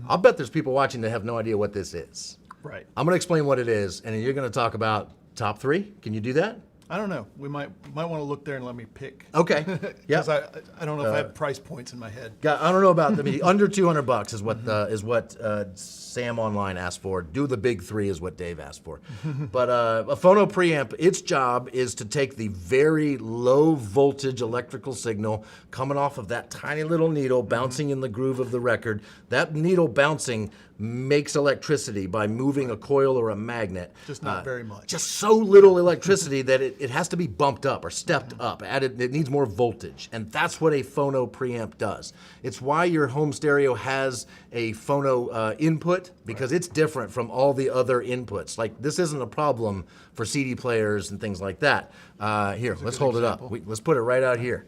I'll bet there's people watching that have no idea what this is. Right. I'm going to explain what it is, and then you're going to talk about top three. Can you do that? I don't know. We might want to look there and let me pick. Okay. Yeah. Because I don't know if I have price points in my head. I don't know about under $200 is what Sam Online asked for. Do the big three is what Dave asked for. But a Phono preamp, its job is to take the very low voltage electrical signal coming off of that tiny little needle bouncing in the groove of the record. That needle bouncing makes electricity by moving a coil or a magnet. Just not very much. Just so little electricity that it has to be bumped up or stepped up. It needs more voltage. And that's what a Phono preamp does. It's why your home stereo has a Phono input, because it's different from all the other inputs. Like, this isn't a problem for CD players and things like that. Here, let's hold it up. Let's put it right out here.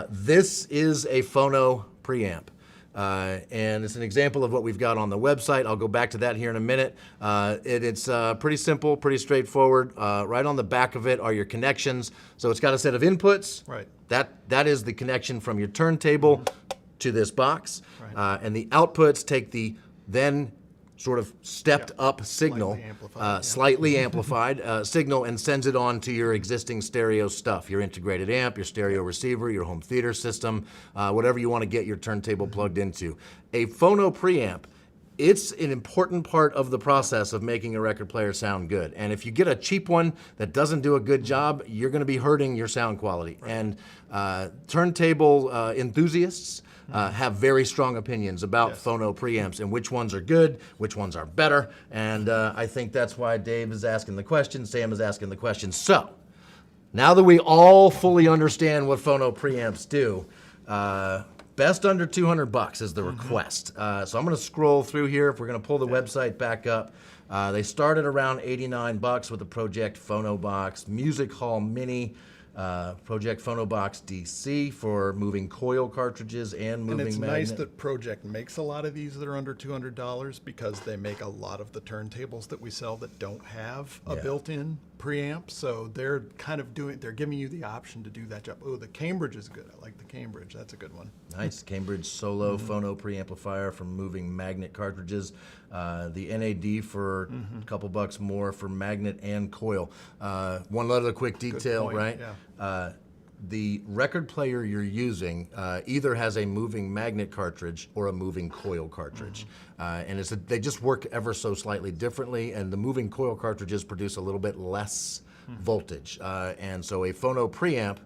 This is a Phono preamp. And it's an example of what we've got on the website. I'll go back to that here in a minute. It's pretty simple, pretty straightforward. Right on the back of it are your connections. So it's got a set of inputs. Right. That is the connection from your turntable to this box. Right. And the outputs take the then sort of stepped up signal, slightly amplified signal, and sends it on to your existing stereo stuff, your integrated amp, your stereo receiver, your home theater system, whatever you want to get your turntable plugged into. A Phono preamp, it's an important part of the process of making a record player sound good. And if you get a cheap one that doesn't do a good job, you're going to be hurting your sound quality. Right. And turntable enthusiasts have very strong opinions about Phono preamps and which ones are good, which ones are better. And I think that's why Dave is asking the question, Sam is asking the question. So, now that we all fully understand what Phono preamps do, best under $200 is the request. So I'm going to scroll through here. If we're going to pull the website back up, they started around $89 with the Project Phono Box, Music Hall Mini, Project Phono Box DC for moving coil cartridges and moving magnet. And it's nice that Project makes a lot of these that are under $200 because they make a lot of the turntables that we sell that don't have a built-in preamp. So they're kind of they're giving you the option to do that job. Oh, the Cambridge is good. I like the Cambridge. That's a good one. Nice. Cambridge Solo Phono preamplifier for moving magnet cartridges. The NAD for a couple bucks more for magnet and coil. One other quick detail, right? Yeah. the record player you're using either has a moving magnet cartridge or a moving coil cartridge. And they just work ever so slightly differently, and the moving coil cartridges produce a little bit less voltage. And so a Phono preamp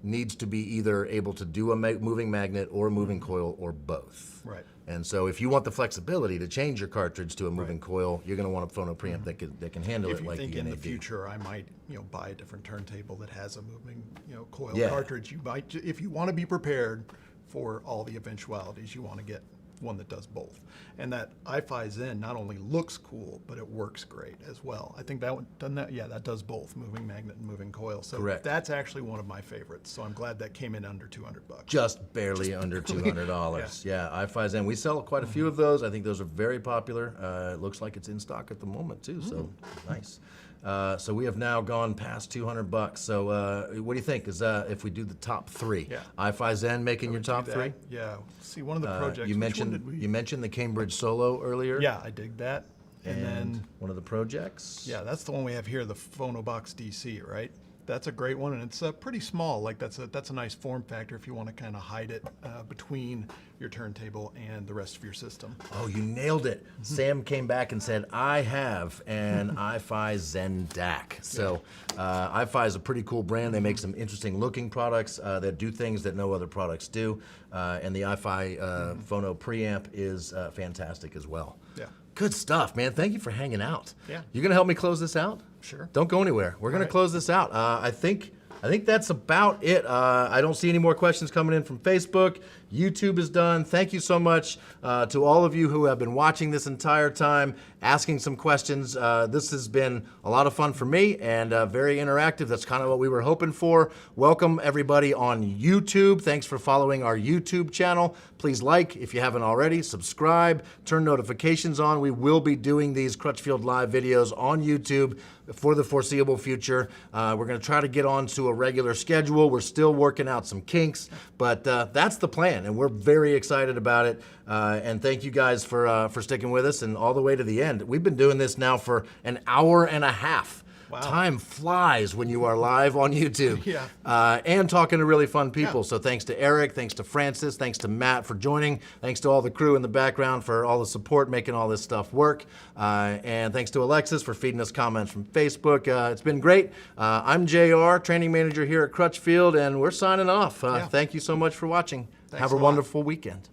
needs to be either able to do a moving magnet or a moving coil or both. Right. And so if you want the flexibility to change your cartridge to a moving coil, you're going to want a Phono preamp that can handle If it you like think the in the NAD. future I might, buy a different turntable that has a moving, coil Yeah. cartridge, you might, if you want to be prepared for all the eventualities, you want to get one that does both. And that iFi Zen not only looks cool, but it works great as well. I think that one, doesn't that? Yeah, that does both, moving magnet and moving coil. So Correct. that's actually one of my favorites. So I'm glad that came in under $200. Just barely under $200. Yeah, iFi Zen. We sell quite a few of those. I think those are very popular. It looks like it's in stock at the moment too, so nice. So we have now gone past $200. So what do you think? Is if we do the top three? Yeah. iFi Zen making your top Do that. three? Yeah. See, one of the projects. You which one mentioned did we- you mentioned the Cambridge Solo earlier. Yeah, I dig that. And then one of the projects. yeah, that's the one we have here, the Phono Box DC, right? That's a great one, and it's pretty small. Like that's a nice form factor if you want to kind of hide it between your turntable and the rest of your system. Oh, you nailed it. Sam came back and said, I have an iFi Zen DAC. So iFi is a pretty cool brand. They make some interesting looking products that do things that no other products do. And the iFi Phono preamp is fantastic as well. Yeah. Good stuff, man. Thank you for hanging out. Yeah. You gonna help me close this out? Sure. Don't go anywhere. We're gonna right. close this out. I think that's about it. I don't see any more questions coming in from Facebook. YouTube is done. Thank you so much to all of you who have been watching this entire time, asking some questions. This has been a lot of fun for me and very interactive. That's kind of what we were hoping for. Welcome everybody on YouTube. Thanks for following our YouTube channel. Please like if you haven't already, subscribe, turn notifications on. We will be doing these Crutchfield Live videos on YouTube for the foreseeable future. We're going to try to get on to a regular schedule. We're still working out some kinks, but that's the plan, and we're very excited about it. And thank you guys for sticking with us and all the way to the end. We've been doing this now for an hour and a half. Wow. Time flies when you are live on YouTube. Yeah. And talking to really fun people. So thanks to Eric, thanks to Francis, thanks to Matt for joining, thanks to all the crew in the background for all the support making all this stuff work, and thanks to Alexis for feeding us comments from Facebook. It's been great. I'm JR, training manager here at Crutchfield, and we're signing off. Thank you so much for watching. Have a a lot. wonderful weekend.